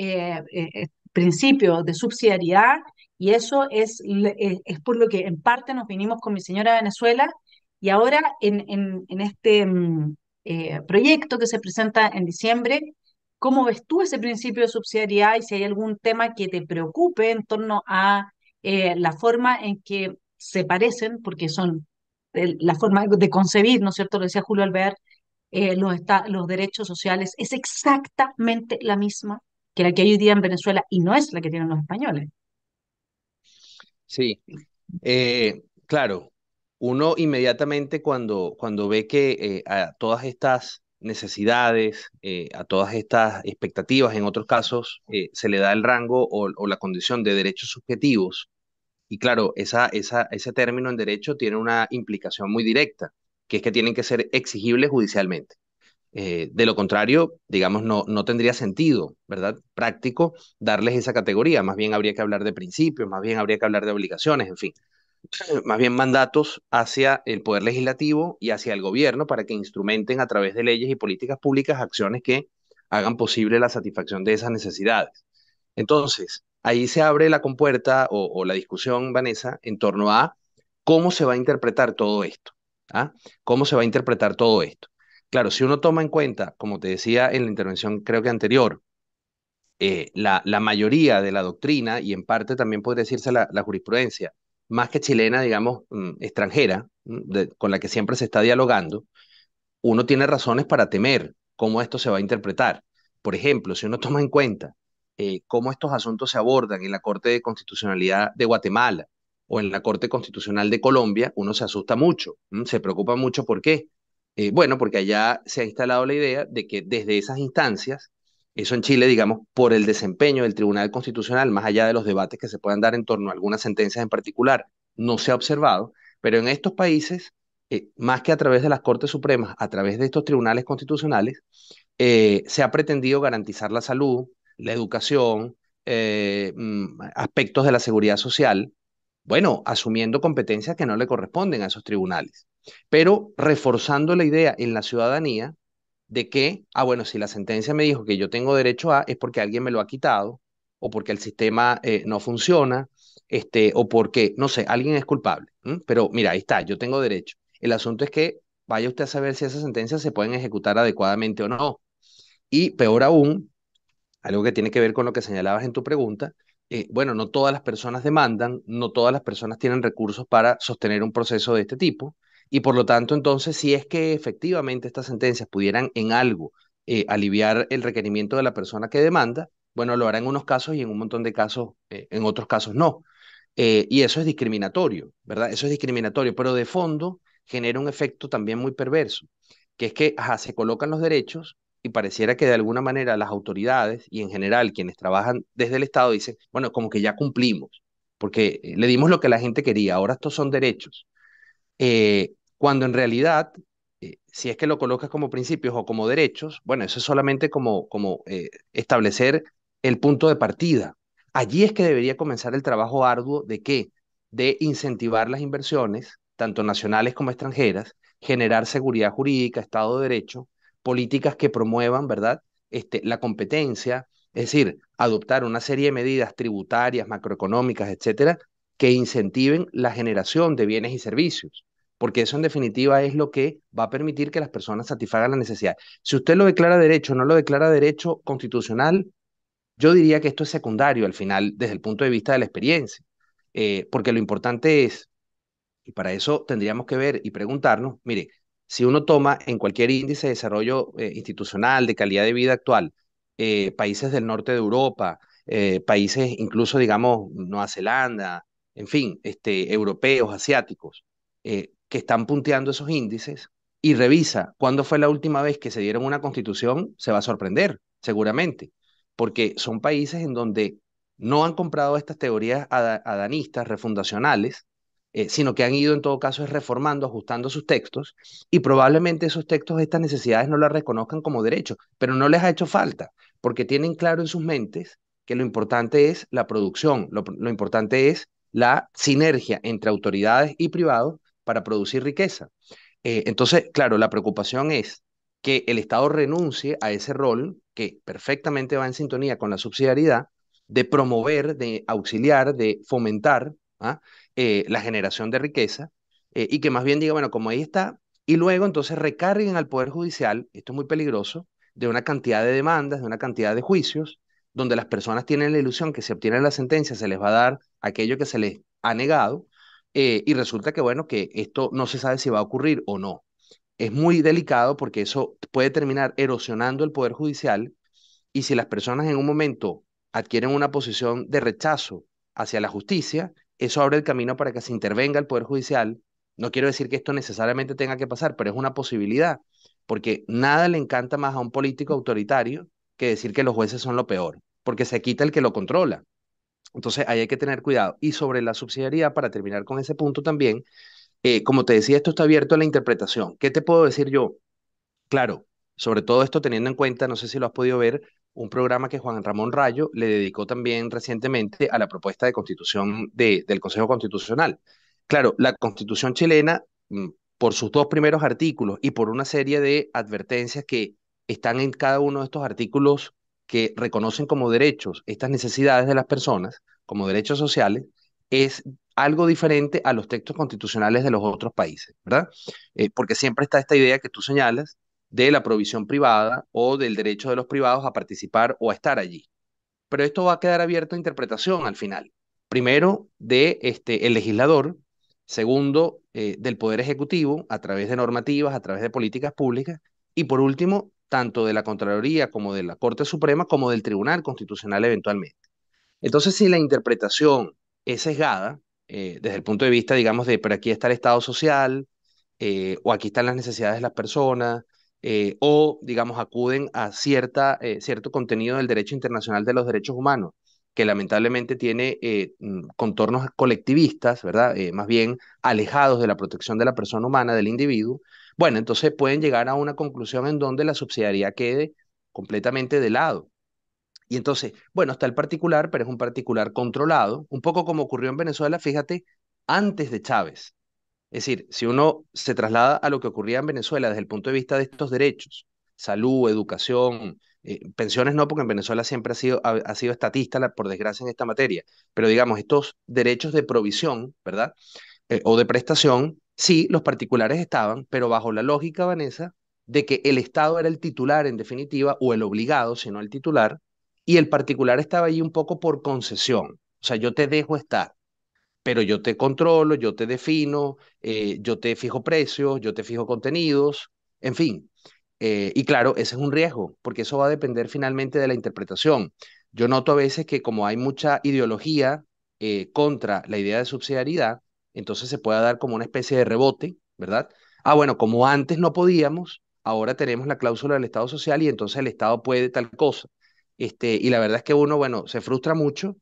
principios de subsidiariedad y eso es por lo que en parte nos vinimos con mi señora a Venezuela y ahora en este proyecto que se presenta en diciembre, ¿cómo ves tú ese principio de subsidiariedad y si hay algún tema que te preocupe en torno a la forma en que se parecen, porque son la forma de concebir, ¿no es cierto? Lo decía Julio Alvear, los derechos sociales es exactamente la misma que la que hay hoy día en Venezuela y no es la que tienen los españoles. Sí, claro, uno inmediatamente cuando ve que a todas estas necesidades, a todas estas expectativas, en otros casos, se le da el rango o la condición de derechos subjetivos, y claro, ese término en derecho tiene una implicación muy directa, que es que tienen que ser exigibles judicialmente. De lo contrario, digamos, no tendría sentido, ¿verdad? Práctico darles esa categoría. Más bien habría que hablar de principios, más bien habría que hablar de obligaciones, en fin. Más bien mandatos hacia el poder legislativo y hacia el gobierno para que instrumenten a través de leyes y políticas públicas acciones que hagan posible la satisfacción de esas necesidades. Entonces, ahí se abre la compuerta o la discusión, Vanessa, en torno a cómo se va a interpretar todo esto. ¿Ah? ¿Cómo se va a interpretar todo esto? Claro, si uno toma en cuenta, como te decía en la intervención creo que anterior, la mayoría de la doctrina y en parte también puede decirse la jurisprudencia, más que chilena, digamos, extranjera, con la que siempre se está dialogando, uno tiene razones para temer cómo esto se va a interpretar. Por ejemplo, si uno toma en cuenta cómo estos asuntos se abordan en la Corte de Constitucionalidad de Guatemala o en la Corte Constitucional de Colombia, uno se asusta mucho, se preocupa mucho. ¿Por qué? Bueno, porque allá se ha instalado la idea de que desde esas instancias, eso en Chile, digamos, por el desempeño del Tribunal Constitucional, más allá de los debates que se puedan dar en torno a algunas sentencias en particular, no se ha observado, pero en estos países más que a través de las Cortes Supremas, a través de estos tribunales constitucionales, se ha pretendido garantizar la salud, la educación, aspectos de la seguridad social, bueno, asumiendo competencias que no le corresponden a esos tribunales, pero reforzando la idea en la ciudadanía de que, bueno, si la sentencia me dijo que yo tengo derecho a, es porque alguien me lo ha quitado, o porque el sistema no funciona, o porque, no sé, alguien es culpable. Pero mira, ahí está, yo tengo derecho. El asunto es que vaya usted a saber si esas sentencias se pueden ejecutar adecuadamente o no. Y peor aún, algo que tiene que ver con lo que señalabas en tu pregunta, bueno, no todas las personas demandan, no todas las personas tienen recursos para sostener un proceso de este tipo, y por lo tanto, entonces, si es que efectivamente estas sentencias pudieran en algo aliviar el requerimiento de la persona que demanda, bueno, lo hará en unos casos y en un montón de casos, en otros casos no. Y eso es discriminatorio, ¿verdad? Eso es discriminatorio, pero de fondo genera un efecto también muy perverso, que es que ajá, se colocan los derechos, y pareciera que de alguna manera las autoridades y en general quienes trabajan desde el Estado dicen, bueno, como que ya cumplimos, porque le dimos lo que la gente quería, ahora estos son derechos. Cuando en realidad, si es que lo colocas como principios o como derechos, bueno, eso es solamente como establecer el punto de partida. Allí es que debería comenzar el trabajo arduo de qué, de incentivar las inversiones, tanto nacionales como extranjeras, generar seguridad jurídica, Estado de Derecho, políticas que promuevan, ¿verdad? La competencia, es decir, adoptar una serie de medidas tributarias, macroeconómicas, etcétera, que incentiven la generación de bienes y servicios, porque eso en definitiva es lo que va a permitir que las personas satisfagan la necesidad. Si usted lo declara derecho, no lo declara derecho constitucional, yo diría que esto es secundario al final desde el punto de vista de la experiencia, porque lo importante es, y para eso tendríamos que ver y preguntarnos, mire, si uno toma en cualquier índice de desarrollo institucional, de calidad de vida actual, países del norte de Europa, países incluso, digamos, Nueva Zelanda, en fin, europeos, asiáticos, que están punteando esos índices, y revisa cuándo fue la última vez que se dieron una constitución, se va a sorprender, seguramente, porque son países en donde no han comprado estas teorías adanistas, refundacionales, sino que han ido en todo caso es reformando, ajustando sus textos, y probablemente esos textos, estas necesidades no las reconozcan como derecho, pero no les ha hecho falta, porque tienen claro en sus mentes que lo importante es la producción, lo importante es la sinergia entre autoridades y privados para producir riqueza. Entonces, claro, la preocupación es que el Estado renuncie a ese rol que perfectamente va en sintonía con la subsidiariedad de promover, de auxiliar, de fomentar, ¿ah? La generación de riqueza, y que más bien diga, bueno, como ahí está, y luego entonces recarguen al Poder Judicial, esto es muy peligroso, de una cantidad de demandas, de una cantidad de juicios, donde las personas tienen la ilusión que si obtienen la sentencia se les va a dar aquello que se les ha negado, y resulta que, bueno, que esto no se sabe si va a ocurrir o no. Es muy delicado porque eso puede terminar erosionando el Poder Judicial, y si las personas en un momento adquieren una posición de rechazo hacia la justicia, eso abre el camino para que se intervenga el Poder Judicial. No quiero decir que esto necesariamente tenga que pasar, pero es una posibilidad, porque nada le encanta más a un político autoritario que decir que los jueces son lo peor, porque se quita el que lo controla. Entonces, ahí hay que tener cuidado. Y sobre la subsidiariedad, para terminar con ese punto también, como te decía, esto está abierto a la interpretación. ¿Qué te puedo decir yo? Claro, sobre todo esto teniendo en cuenta, no sé si lo has podido ver, un programa que Juan Ramón Rayo le dedicó también recientemente a la propuesta de constitución del Consejo Constitucional. Claro, la constitución chilena, por sus dos primeros artículos y por una serie de advertencias que están en cada uno de estos artículos que reconocen como derechos estas necesidades de las personas, como derechos sociales, es algo diferente a los textos constitucionales de los otros países, ¿verdad? Porque siempre está esta idea que tú señalas de la provisión privada o del derecho de los privados a participar o a estar allí. Pero esto va a quedar abierto a interpretación al final. Primero, de el legislador; segundo, del Poder Ejecutivo, a través de normativas, a través de políticas públicas; y por último, tanto de la Contraloría como de la Corte Suprema, como del Tribunal Constitucional eventualmente. Entonces, si la interpretación es sesgada, desde el punto de vista, digamos, de, pero aquí está el Estado social, o aquí están las necesidades de las personas, o, digamos, acuden a cierto contenido del derecho internacional de los derechos humanos, que lamentablemente tiene contornos colectivistas, ¿verdad? Más bien alejados de la protección de la persona humana, del individuo. Bueno, entonces pueden llegar a una conclusión en donde la subsidiariedad quede completamente de lado. Y entonces, bueno, está el particular, pero es un particular controlado, un poco como ocurrió en Venezuela, fíjate, antes de Chávez. Es decir, si uno se traslada a lo que ocurría en Venezuela desde el punto de vista de estos derechos, salud, educación, pensiones no, porque en Venezuela siempre ha sido estatista, por desgracia, en esta materia, pero digamos, estos derechos de provisión, ¿verdad? O de prestación, sí, los particulares estaban, pero bajo la lógica, Vanessa, de que el Estado era el titular en definitiva, o el obligado, sino el titular, y el particular estaba allí un poco por concesión. O sea, yo te dejo estar, pero yo te controlo, yo te defino, yo te fijo precios, yo te fijo contenidos, en fin. Y claro, ese es un riesgo, porque eso va a depender finalmente de la interpretación. Yo noto a veces que como hay mucha ideología contra la idea de subsidiariedad, entonces se puede dar como una especie de rebote, ¿verdad? Ah, bueno, como antes no podíamos, ahora tenemos la cláusula del Estado social y entonces el Estado puede tal cosa. Y la verdad es que uno, bueno, se frustra mucho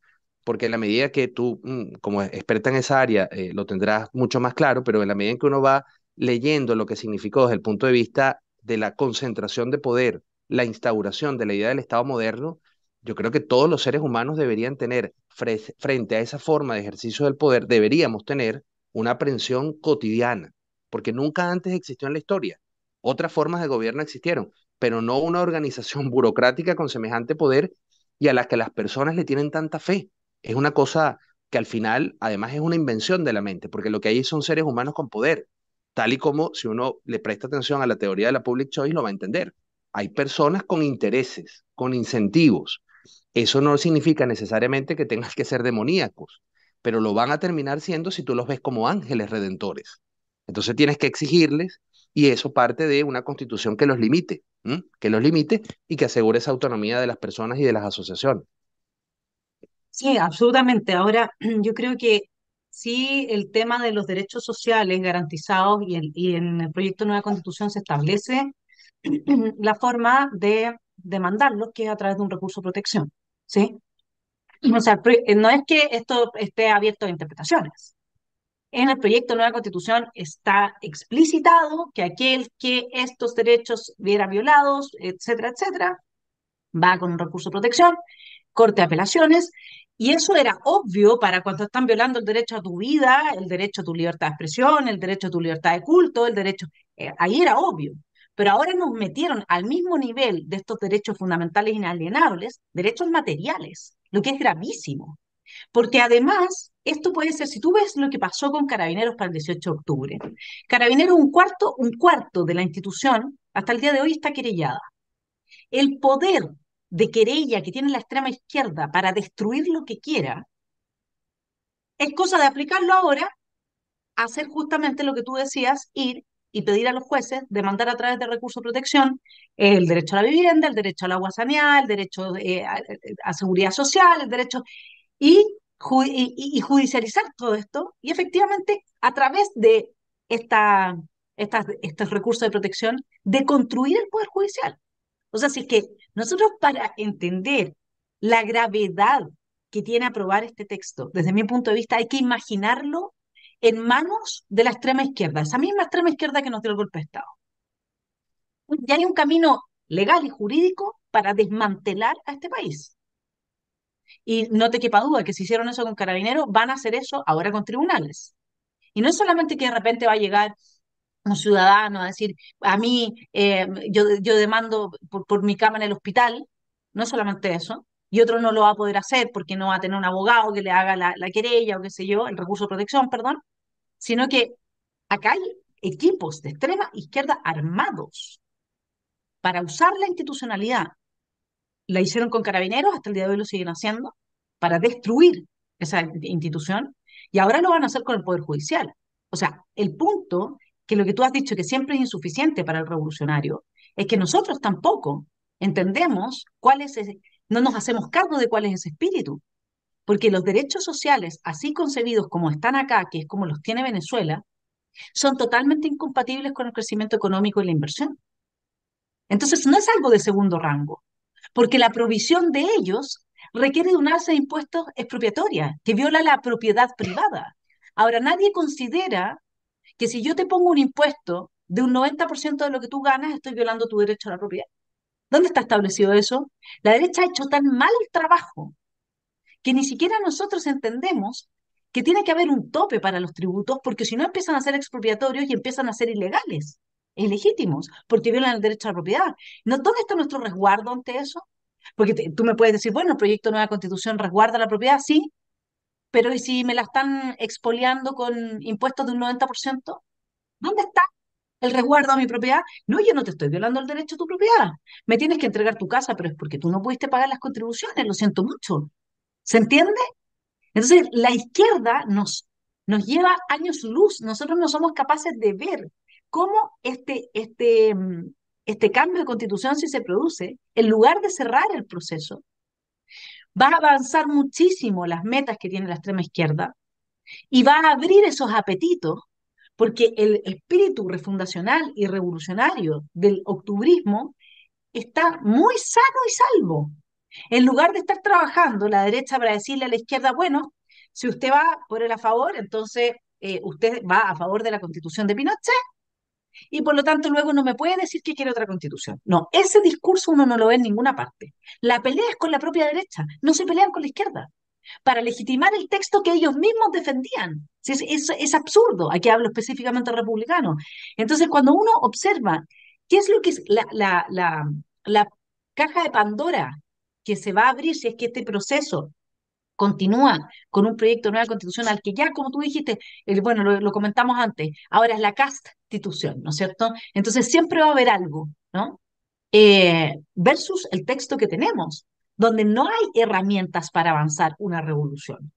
porque en la medida que tú, como experta en esa área, lo tendrás mucho más claro, pero en la medida en que uno va leyendo lo que significó desde el punto de vista de la concentración de poder, la instauración de la idea del Estado moderno, yo creo que todos los seres humanos deberían tener, frente a esa forma de ejercicio del poder, deberíamos tener una aprehensión cotidiana, porque nunca antes existió en la historia. Otras formas de gobierno existieron, pero no una organización burocrática con semejante poder y a la que las personas le tienen tanta fe. Es una cosa que al final, además, es una invención de la mente, porque lo que hay son seres humanos con poder, tal y como si uno le presta atención a la teoría de la public choice lo va a entender. Hay personas con intereses, con incentivos. Eso no significa necesariamente que tengas que ser demoníacos, pero lo van a terminar siendo si tú los ves como ángeles redentores. Entonces tienes que exigirles y eso parte de una constitución que los limite, ¿m? Que los limite y que asegure esa autonomía de las personas y de las asociaciones. Sí, absolutamente. Ahora, yo creo que sí, el tema de los derechos sociales garantizados y en el proyecto de nueva Constitución se establece la forma de demandarlos, que es a través de un recurso de protección, ¿sí? O sea, no es que esto esté abierto a interpretaciones. En el proyecto de nueva Constitución está explicitado que aquel que estos derechos viera violados, etcétera, etcétera, va con un recurso de protección, corte de apelaciones, y eso era obvio para cuando están violando el derecho a tu vida, el derecho a tu libertad de expresión, el derecho a tu libertad de culto, el derecho, ahí era obvio. Pero ahora nos metieron al mismo nivel de estos derechos fundamentales inalienables, derechos materiales, lo que es gravísimo. Porque además, esto puede ser, si tú ves lo que pasó con Carabineros para el 18 de octubre, Carabineros, un cuarto de la institución, hasta el día de hoy está querellada. El poder de querella que tiene la extrema izquierda para destruir lo que quiera, es cosa de aplicarlo ahora, hacer justamente lo que tú decías, ir y pedir a los jueces demandar a través de recurso de protección el derecho a la vivienda, el derecho al agua saneada, el derecho a seguridad social, el derecho y, y judicializar todo esto y efectivamente a través de estos recursos de protección de construir el Poder Judicial. O sea, si es que nosotros para entender la gravedad que tiene aprobar este texto, desde mi punto de vista, hay que imaginarlo en manos de la extrema izquierda, esa misma extrema izquierda que nos dio el golpe de Estado. Ya hay un camino legal y jurídico para desmantelar a este país. Y no te quepa duda que si hicieron eso con Carabineros, van a hacer eso ahora con tribunales. Y no es solamente que de repente va a llegar un ciudadano a decir, a mí, yo demando por mi cama en el hospital, no es solamente eso, y otro no lo va a poder hacer porque no va a tener un abogado que le haga la querella o qué sé yo, el recurso de protección, perdón, sino que acá hay equipos de extrema izquierda armados para usar la institucionalidad. La hicieron con Carabineros, hasta el día de hoy lo siguen haciendo, para destruir esa institución, y ahora lo van a hacer con el Poder Judicial. O sea, el punto, que lo que tú has dicho que siempre es insuficiente para el revolucionario, es que nosotros tampoco entendemos cuál es ese, no nos hacemos cargo de cuál es ese espíritu, porque los derechos sociales, así concebidos como están acá, que es como los tiene Venezuela, son totalmente incompatibles con el crecimiento económico y la inversión. Entonces, no es algo de segundo rango, porque la provisión de ellos requiere de un alza de impuestos expropiatoria, que viola la propiedad privada. Ahora, nadie considera que si yo te pongo un impuesto de un 90% de lo que tú ganas, estoy violando tu derecho a la propiedad. ¿Dónde está establecido eso? La derecha ha hecho tan mal el trabajo que ni siquiera nosotros entendemos que tiene que haber un tope para los tributos, porque si no empiezan a ser expropiatorios y empiezan a ser ilegales, ilegítimos, porque violan el derecho a la propiedad. ¿No? ¿Dónde está nuestro resguardo ante eso? Porque tú me puedes decir, bueno, el proyecto de nueva constitución resguarda la propiedad, sí, pero ¿y si me la están expoliando con impuestos de un 90%? ¿Dónde está el resguardo a mi propiedad? No, yo no te estoy violando el derecho a tu propiedad. Me tienes que entregar tu casa, pero es porque tú no pudiste pagar las contribuciones, lo siento mucho. ¿Se entiende? Entonces, la izquierda nos lleva años luz. Nosotros no somos capaces de ver cómo este cambio de constitución, si se produce, en lugar de cerrar el proceso, va a avanzar muchísimo las metas que tiene la extrema izquierda y va a abrir esos apetitos, porque el espíritu refundacional y revolucionario del octubrismo está muy sano y salvo. En lugar de estar trabajando la derecha para decirle a la izquierda, bueno, si usted va por el a favor, entonces usted va a favor de la constitución de Pinochet y por lo tanto luego no me puede decir que quiere otra constitución. No, ese discurso uno no lo ve en ninguna parte. La pelea es con la propia derecha, no se pelean con la izquierda, para legitimar el texto que ellos mismos defendían. Sí, es absurdo, aquí hablo específicamente de republicanos. Entonces, cuando uno observa qué es lo que es la caja de Pandora que se va a abrir si es que este proceso continúa con un proyecto de nueva constitución al que ya, como tú dijiste, bueno, lo comentamos antes, ahora es la constitución, ¿no es cierto? Entonces siempre va a haber algo, ¿no? Versus el texto que tenemos, donde no hay herramientas para avanzar una revolución,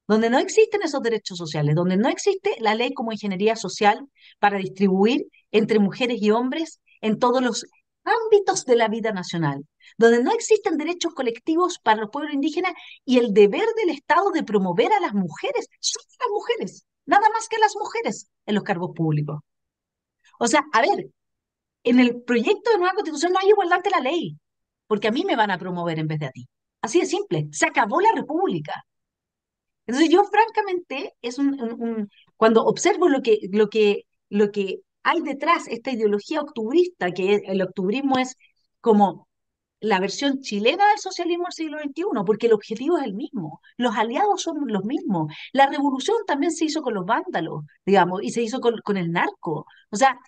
donde no existen esos derechos sociales, donde no existe la ley como ingeniería social para distribuir entre mujeres y hombres en todos los ámbitos de la vida nacional, donde no existen derechos colectivos para los pueblos indígenas y el deber del Estado de promover a las mujeres, solo las mujeres, nada más que las mujeres en los cargos públicos. O sea, a ver, en el proyecto de nueva constitución no hay igualdad ante la ley, porque a mí me van a promover en vez de a ti. Así de simple, se acabó la república. Entonces yo francamente cuando observo lo que hay detrás, esta ideología octubrista, el octubrismo es como la versión chilena del socialismo del siglo XXI, porque el objetivo es el mismo, los aliados son los mismos. La revolución también se hizo con los vándalos, digamos, y se hizo con el narco. O sea,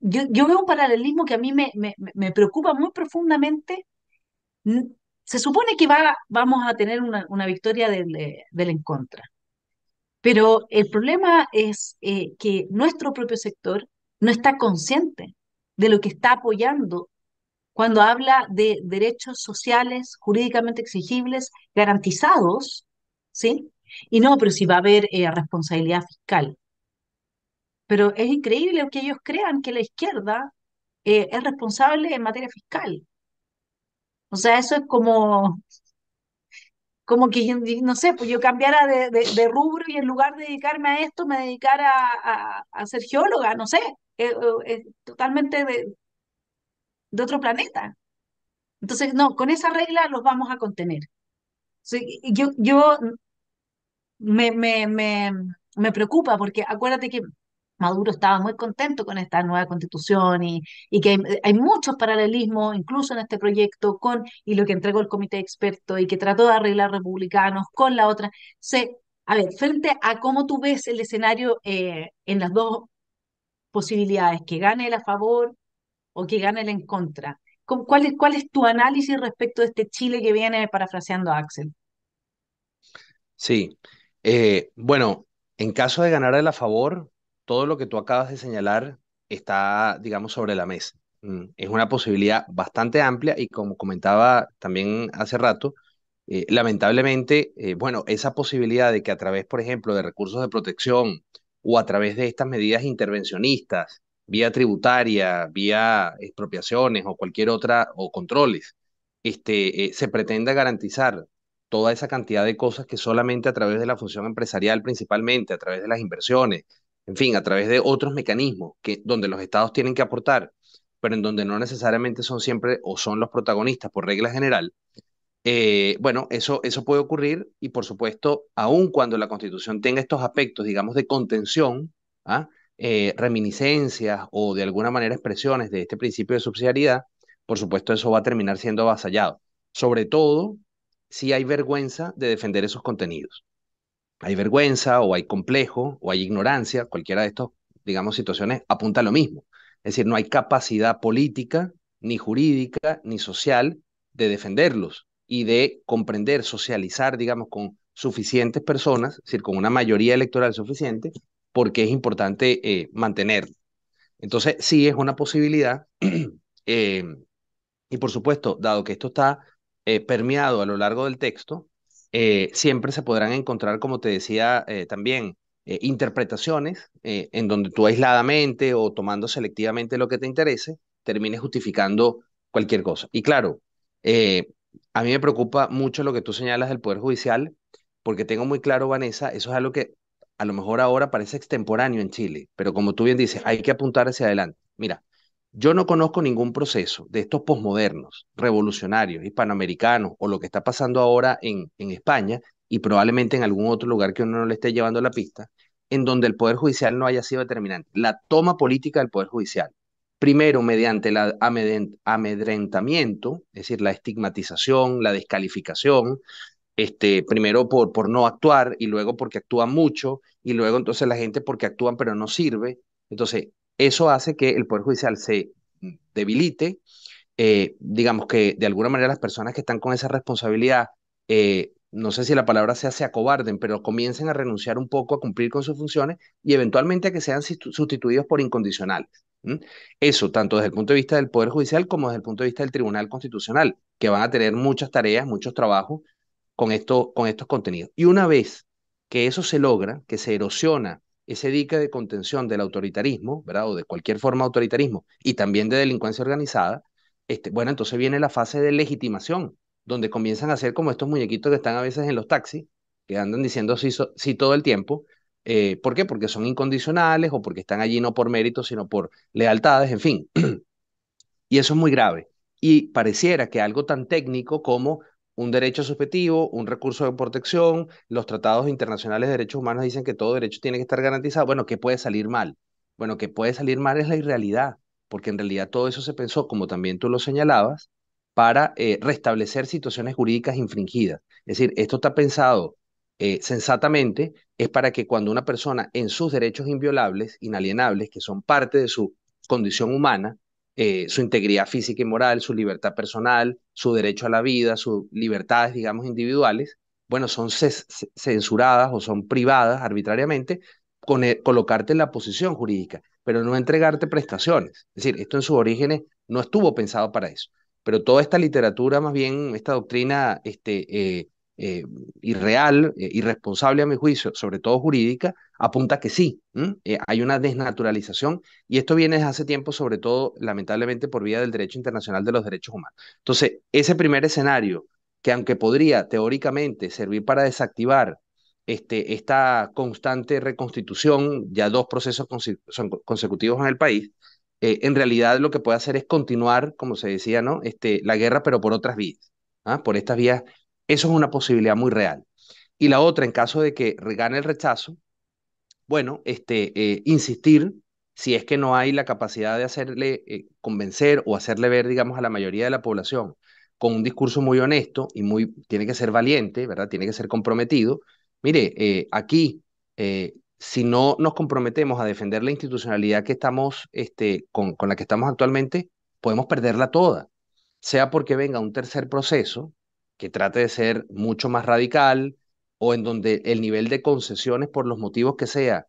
yo veo un paralelismo que a mí me preocupa muy profundamente. N- Se supone que vamos a tener una victoria del en contra, pero el problema es que nuestro propio sector no está consciente de lo que está apoyando cuando habla de derechos sociales jurídicamente exigibles, garantizados, ¿sí? Y no, pero si va a haber responsabilidad fiscal. Pero es increíble que ellos crean que la izquierda es responsable en materia fiscal. O sea, eso es como que, no sé, pues yo cambiara de rubro y en lugar de dedicarme a esto, me dedicara a ser geóloga, no sé, totalmente de otro planeta. Entonces, no, con esa regla los vamos a contener. Sí, yo me, me, me, me preocupa porque acuérdate que Maduro estaba muy contento con esta nueva constitución y que hay muchos paralelismos, incluso en este proyecto, y lo que entregó el comité de expertos y que trató de arreglar republicanos con la otra. A ver, frente a cómo tú ves el escenario en las dos posibilidades, que gane el a favor o que gane el en contra, cuál es tu análisis respecto de este Chile que viene parafraseando a Axel? Sí. Bueno, en caso de ganar el a favor, todo lo que tú acabas de señalar está, digamos, sobre la mesa. Es una posibilidad bastante amplia y como comentaba también hace rato, lamentablemente, bueno, esa posibilidad de que a través, por ejemplo, de recursos de protección o a través de estas medidas intervencionistas, vía tributaria, vía expropiaciones o cualquier otra, o controles, se pretenda garantizar toda esa cantidad de cosas que solamente a través de la función empresarial principalmente, a través de las inversiones, en fin, a través de otros mecanismos donde los estados tienen que aportar, pero en donde no necesariamente son siempre o son los protagonistas por regla general. Bueno, eso puede ocurrir y por supuesto, aun cuando la Constitución tenga estos aspectos, digamos, de contención, ¿ah? Reminiscencias o de alguna manera expresiones de este principio de subsidiariedad, por supuesto eso va a terminar siendo avasallado. Sobre todo si hay vergüenza de defender esos contenidos. Hay vergüenza o hay complejo o hay ignorancia, cualquiera de estos, digamos, situaciones apunta a lo mismo. Es decir, no hay capacidad política, ni jurídica, ni social de defenderlos y de comprender, socializar, digamos, con suficientes personas, es decir, con una mayoría electoral suficiente, porque es importante mantenerlo. Entonces, sí es una posibilidad. eh, y por supuesto, dado que esto está permeado a lo largo del texto, siempre se podrán encontrar, como te decía también, interpretaciones en donde tú aisladamente o tomando selectivamente lo que te interese, termines justificando cualquier cosa. Y claro, eh, a mí me preocupa mucho lo que tú señalas del Poder Judicial, porque tengo muy claro, Vanessa, eso es algo que a lo mejor ahora parece extemporáneo en Chile, pero como tú bien dices, hay que apuntar hacia adelante. Mira, yo no conozco ningún proceso de estos posmodernos, revolucionarios, hispanoamericanos o lo que está pasando ahora en España y probablemente en algún otro lugar que uno no le esté llevando la pista, en donde el Poder Judicial no haya sido determinante. La toma política del Poder Judicial, primero mediante el amedrentamiento, es decir, la estigmatización, la descalificación, primero por no actuar y luego porque actúan mucho y luego entonces la gente porque actúan pero no sirve. Entonces, eso hace que el Poder Judicial se debilite, digamos que de alguna manera las personas que están con esa responsabilidad, no sé si la palabra sea se acobarden, pero comiencen a renunciar un poco a cumplir con sus funciones y eventualmente a que sean sustituidos por incondicionales. ¿Mm? Eso, tanto desde el punto de vista del Poder Judicial como desde el punto de vista del Tribunal Constitucional, que van a tener muchas tareas, muchos trabajos con estos contenidos. Y una vez que eso se logra, que se erosiona ese dique de contención del autoritarismo, ¿verdad? O de cualquier forma de autoritarismo y también de delincuencia organizada, bueno, entonces viene la fase de legitimación, donde comienzan a ser como estos muñequitos que están a veces en los taxis, que andan diciendo sí, sí todo el tiempo. ¿Por qué? Porque son incondicionales o porque están allí no por mérito, sino por lealtades, en fin. Y eso es muy grave. Y pareciera que algo tan técnico como un derecho subjetivo, un recurso de protección, los tratados internacionales de derechos humanos dicen que todo derecho tiene que estar garantizado. Bueno, ¿qué puede salir mal? Bueno, que puede salir mal es la irrealidad, porque en realidad todo eso se pensó, como también tú lo señalabas, para restablecer situaciones jurídicas infringidas. Es decir, esto está pensado sensatamente, es para que cuando una persona en sus derechos inviolables, inalienables, que son parte de su condición humana, su integridad física y moral, su libertad personal, su derecho a la vida, sus libertades, digamos, individuales, bueno, son censuradas o son privadas arbitrariamente, colocarte en la posición jurídica, pero no entregarte prestaciones. Es decir, esto en sus orígenes no estuvo pensado para eso. Pero toda esta literatura, más bien, esta doctrina eh, irreal, irresponsable a mi juicio, sobre todo jurídica, apunta que sí. Hay una desnaturalización y esto viene desde hace tiempo, sobre todo, lamentablemente, por vía del derecho internacional de los derechos humanos. Entonces, ese primer escenario, que aunque podría teóricamente servir para desactivar esta constante reconstitución, ya dos procesos son consecutivos en el país, en realidad lo que puede hacer es continuar, como se decía, ¿no? La guerra, pero por otras vías. ¿Ah? Por estas vías, eso es una posibilidad muy real. Y la otra, en caso de que gane el rechazo, bueno, insistir si es que no hay la capacidad de hacerle convencer o hacerle ver, digamos, a la mayoría de la población con un discurso muy honesto y tiene que ser valiente, ¿verdad? Tiene que ser comprometido. Mire, aquí, si no nos comprometemos a defender la institucionalidad que estamos, con la que estamos actualmente, podemos perderla toda, sea porque venga un tercer proceso que trate de ser mucho más radical, o en donde el nivel de concesiones por los motivos que sea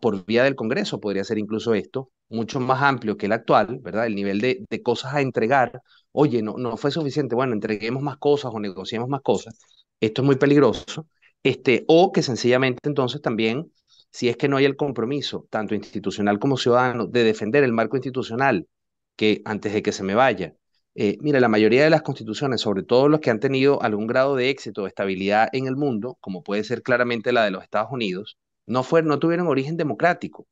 por vía del Congreso, podría ser incluso esto, mucho más amplio que el actual, ¿verdad? El nivel de cosas a entregar, oye, no fue suficiente, bueno, entreguemos más cosas o negociemos más cosas, esto es muy peligroso, o que sencillamente entonces también, si es que no hay el compromiso, tanto institucional como ciudadano, de defender el marco institucional, que antes de que se me vaya, mira, la mayoría de las constituciones, sobre todo los que han tenido algún grado de éxito o estabilidad en el mundo, como puede ser claramente la de los Estados Unidos, no tuvieron origen democrático.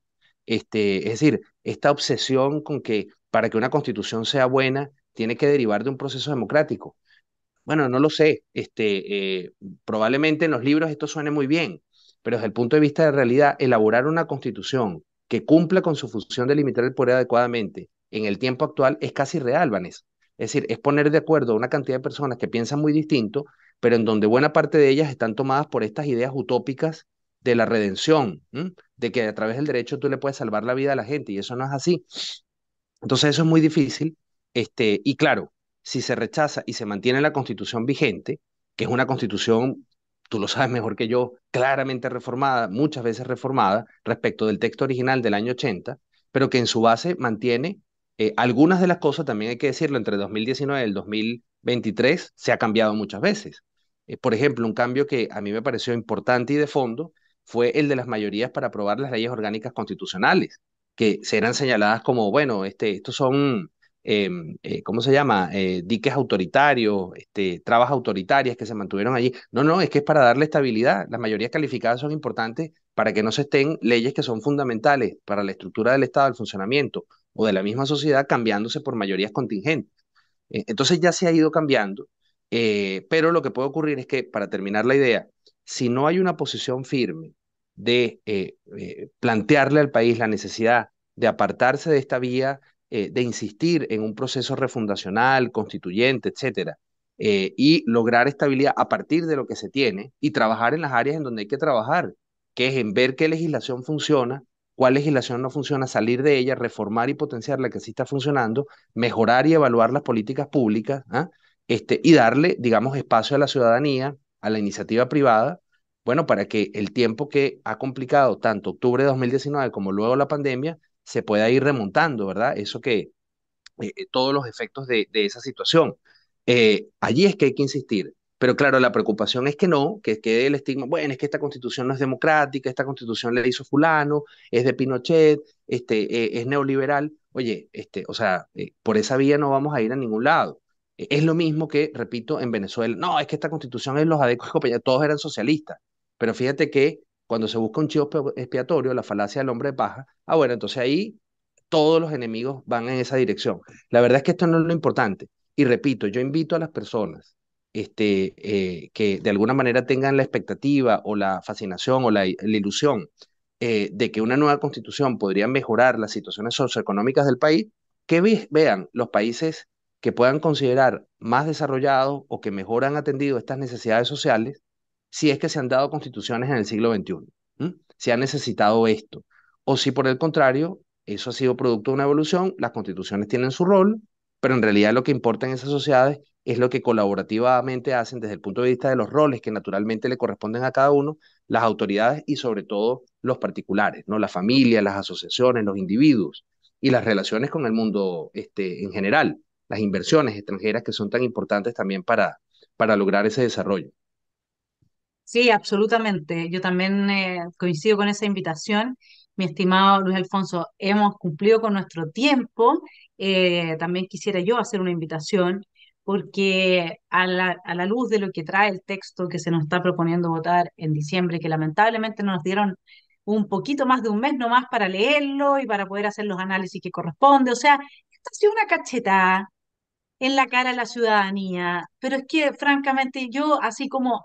Es decir, esta obsesión con que para que una constitución sea buena, tiene que derivar de un proceso democrático. Bueno, no lo sé. Probablemente en los libros esto suene muy bien, pero desde el punto de vista de realidad, elaborar una constitución que cumpla con su función de limitar el poder adecuadamente en el tiempo actual es casi real, Vanessa. Es decir, es poner de acuerdo a una cantidad de personas que piensan muy distinto, pero en donde buena parte de ellas están tomadas por estas ideas utópicas de la redención, ¿m? De que a través del derecho tú le puedes salvar la vida a la gente, y eso no es así. Entonces eso es muy difícil, y claro, si se rechaza y se mantiene la constitución vigente, que es una constitución, tú lo sabes mejor que yo, claramente reformada, muchas veces reformada respecto del texto original del año 80, pero que en su base mantiene algunas de las cosas, también hay que decirlo, entre 2019 y el 2023 se ha cambiado muchas veces. Por ejemplo, un cambio que a mí me pareció importante y de fondo fue el de las mayorías para aprobar las leyes orgánicas constitucionales que serán señaladas como, bueno, estos son ¿cómo se llama? Diques autoritarios, trabas autoritarias que se mantuvieron allí. No, no, es que es para darle estabilidad. Las mayorías calificadas son importantes para que no se estén leyes que son fundamentales para la estructura del Estado, el funcionamiento o de la misma sociedad cambiándose por mayorías contingentes. Entonces ya se ha ido cambiando, pero lo que puede ocurrir es que, para terminar la idea, si no hay una posición firme de plantearle al país la necesidad de apartarse de esta vía, de insistir en un proceso refundacional, constituyente, etcétera, y lograr estabilidad a partir de lo que se tiene y trabajar en las áreas en donde hay que trabajar, que es en ver qué legislación funciona, cuál legislación no funciona, salir de ella, reformar y potenciar la que sí está funcionando, mejorar y evaluar las políticas públicas, ¿ah? Y darle, digamos, espacio a la ciudadanía, a la iniciativa privada, bueno, para que el tiempo que ha complicado tanto octubre de 2019 como luego la pandemia se pueda ir remontando, ¿verdad? Eso que, todos los efectos de esa situación. Allí es que hay que insistir. Pero claro, la preocupación es que no, que quede el estigma, bueno, es que esta constitución no es democrática, esta constitución le hizo fulano, es de Pinochet, es neoliberal. Oye, o sea, por esa vía no vamos a ir a ningún lado. Es lo mismo que, repito, en Venezuela. No, es que esta constitución es los adecos y compañía, todos eran socialistas. Pero fíjate que cuando se busca un chivo expiatorio, la falacia del hombre de paja, bueno, entonces ahí todos los enemigos van en esa dirección. La verdad es que esto no es lo importante. Y repito, yo invito a las personas que de alguna manera tengan la expectativa o la fascinación o la ilusión de que una nueva constitución podría mejorar las situaciones socioeconómicas del país, que vean los países que puedan considerar más desarrollados o que mejor han atendido estas necesidades sociales, si es que se han dado constituciones en el siglo XXI, ¿m? Si han necesitado esto, o si por el contrario eso ha sido producto de una evolución, las constituciones tienen su rol, pero en realidad lo que importa en esas sociedades es lo que colaborativamente hacen desde el punto de vista de los roles que naturalmente le corresponden a cada uno, las autoridades y sobre todo los particulares, ¿no? La familia, las asociaciones, los individuos y las relaciones con el mundo en general, las inversiones extranjeras que son tan importantes también para lograr ese desarrollo. Sí, absolutamente. Yo también coincido con esa invitación. Mi estimado Luis Alfonso, hemos cumplido con nuestro tiempo. También quisiera yo hacer una invitación porque a la luz de lo que trae el texto que se nos está proponiendo votar en diciembre, que lamentablemente no nos dieron un poquito más de un mes nomás para leerlo y para poder hacer los análisis que corresponde. O sea, esto ha sido una cachetada en la cara a la ciudadanía. Pero es que, francamente, yo, así como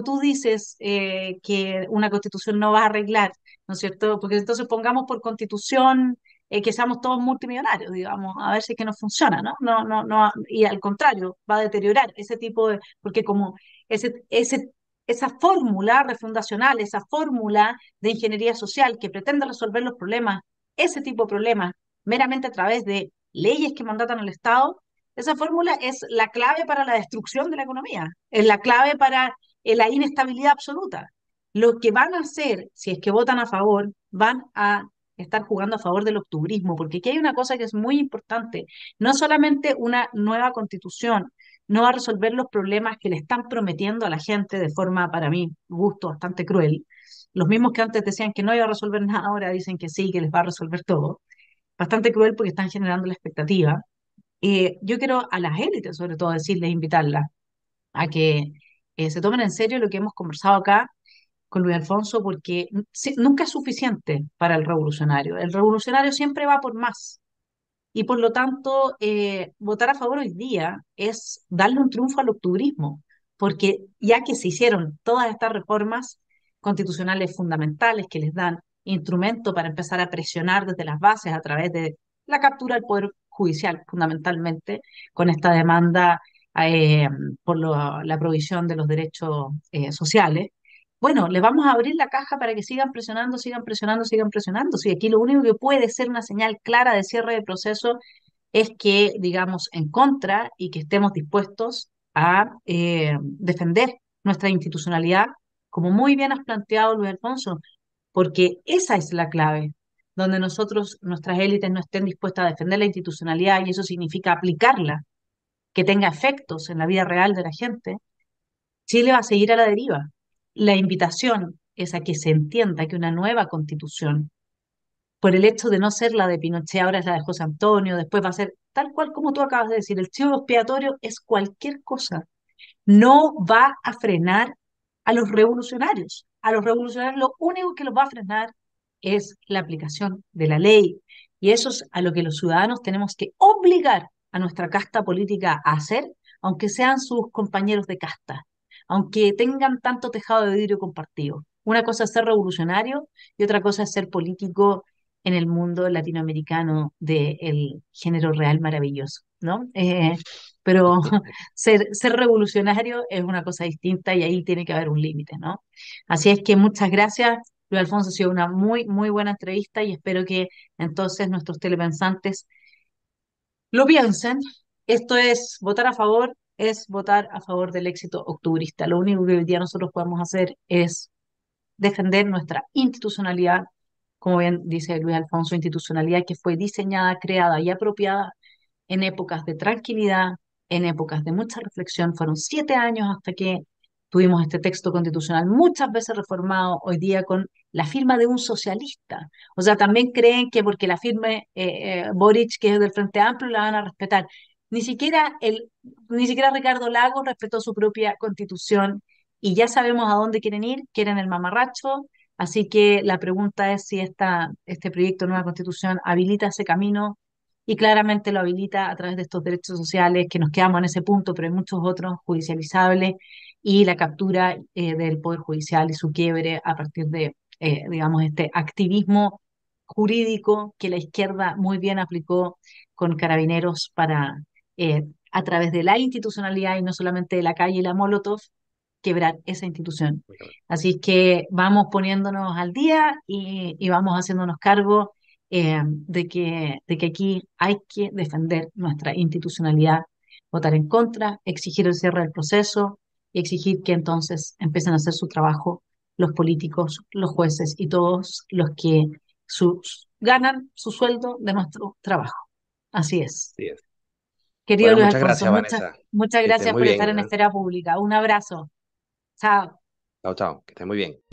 tú dices que una constitución no va a arreglar, ¿no es cierto? Porque entonces pongamos por constitución que seamos todos multimillonarios, digamos, a ver si es que no funciona, ¿no? No, no, no, y al contrario, va a deteriorar ese tipo de, porque como esa fórmula refundacional, esa fórmula de ingeniería social que pretende resolver los problemas, ese tipo de problemas, meramente a través de leyes que mandatan al Estado, esa fórmula es la clave para la destrucción de la economía, es la clave para la inestabilidad absoluta. Lo que van a hacer, si es que votan a favor, van a estar jugando a favor del octubrismo, porque aquí hay una cosa que es muy importante, no solamente una nueva constitución, no va a resolver los problemas que le están prometiendo a la gente de forma, para mí, gusto bastante cruel. Los mismos que antes decían que no iba a resolver nada, ahora dicen que sí, que les va a resolver todo. Bastante cruel porque están generando la expectativa. Yo quiero a las élites, sobre todo, decirles, invitarlas a que se tomen en serio lo que hemos conversado acá con Luis Alfonso, porque nunca es suficiente para el revolucionario. El revolucionario siempre va por más. Y por lo tanto, votar a favor hoy día es darle un triunfo al octubrismo, porque ya que se hicieron todas estas reformas constitucionales fundamentales que les dan instrumento para empezar a presionar desde las bases a través de la captura del Poder Judicial, fundamentalmente, con esta demanda eh, por la provisión de los derechos sociales. Bueno, les vamos a abrir la caja para que sigan presionando, sigan presionando, sigan presionando. Sí, aquí lo único que puede ser una señal clara de cierre de proceso es que, digamos, en contra y que estemos dispuestos a defender nuestra institucionalidad, como muy bien has planteado, Luis Alfonso, porque esa es la clave, donde nosotros, nuestras élites no estén dispuestas a defender la institucionalidad y eso significa aplicarla, que tenga efectos en la vida real de la gente. Chile va a seguir a la deriva. La invitación es a que se entienda que una nueva constitución por el hecho de no ser la de Pinochet, ahora es la de José Antonio, después va a ser tal cual como tú acabas de decir, el chivo expiatorio es cualquier cosa, no va a frenar a los revolucionarios. A los revolucionarios lo único que los va a frenar es la aplicación de la ley. Y eso es a lo que los ciudadanos tenemos que obligar a nuestra casta política a hacer, aunque sean sus compañeros de casta, aunque tengan tanto tejado de vidrio compartido. Una cosa es ser revolucionario y otra cosa es ser político en el mundo latinoamericano del género real maravilloso, ¿no? Pero ser revolucionario es una cosa distinta y ahí tiene que haber un límite, ¿no? Así es que muchas gracias, Luis Alfonso, ha sido una muy, muy buena entrevista y espero que entonces nuestros telepensantes lo piensen. Esto es votar a favor del éxito octubrista. Lo único que hoy día nosotros podemos hacer es defender nuestra institucionalidad, como bien dice Luis Alfonso, institucionalidad que fue diseñada, creada y apropiada en épocas de tranquilidad, en épocas de mucha reflexión. Fueron 7 años hasta que tuvimos este texto constitucional, muchas veces reformado hoy día con la firma de un socialista. O sea, también creen que porque la firme Boric, que es del Frente Amplio, la van a respetar. Ni siquiera Ricardo Lagos respetó su propia constitución y ya sabemos a dónde quieren ir, quieren el mamarracho. Así que la pregunta es si este proyecto de nueva constitución habilita ese camino y claramente lo habilita a través de estos derechos sociales, que nos quedamos en ese punto, pero hay muchos otros judicializables, y la captura del Poder Judicial y su quiebre a partir de, digamos, este activismo jurídico que la izquierda muy bien aplicó con Carabineros para, a través de la institucionalidad y no solamente de la calle y la Molotov, quebrar esa institución. Así que vamos poniéndonos al día y vamos haciéndonos cargo de que aquí hay que defender nuestra institucionalidad, votar en contra, exigir el cierre del proceso y exigir que entonces empiecen a hacer su trabajo los políticos, los jueces y todos los que ganan su sueldo de nuestro trabajo. Así es. Así es. Querido Bueno, Luis muchas Alfonso, gracias, muchas, Vanessa. muchas Que estés gracias muy por estar bien, en ¿ah? Esfera Pública. Un abrazo. Chao. Chao, chao, que estés muy bien.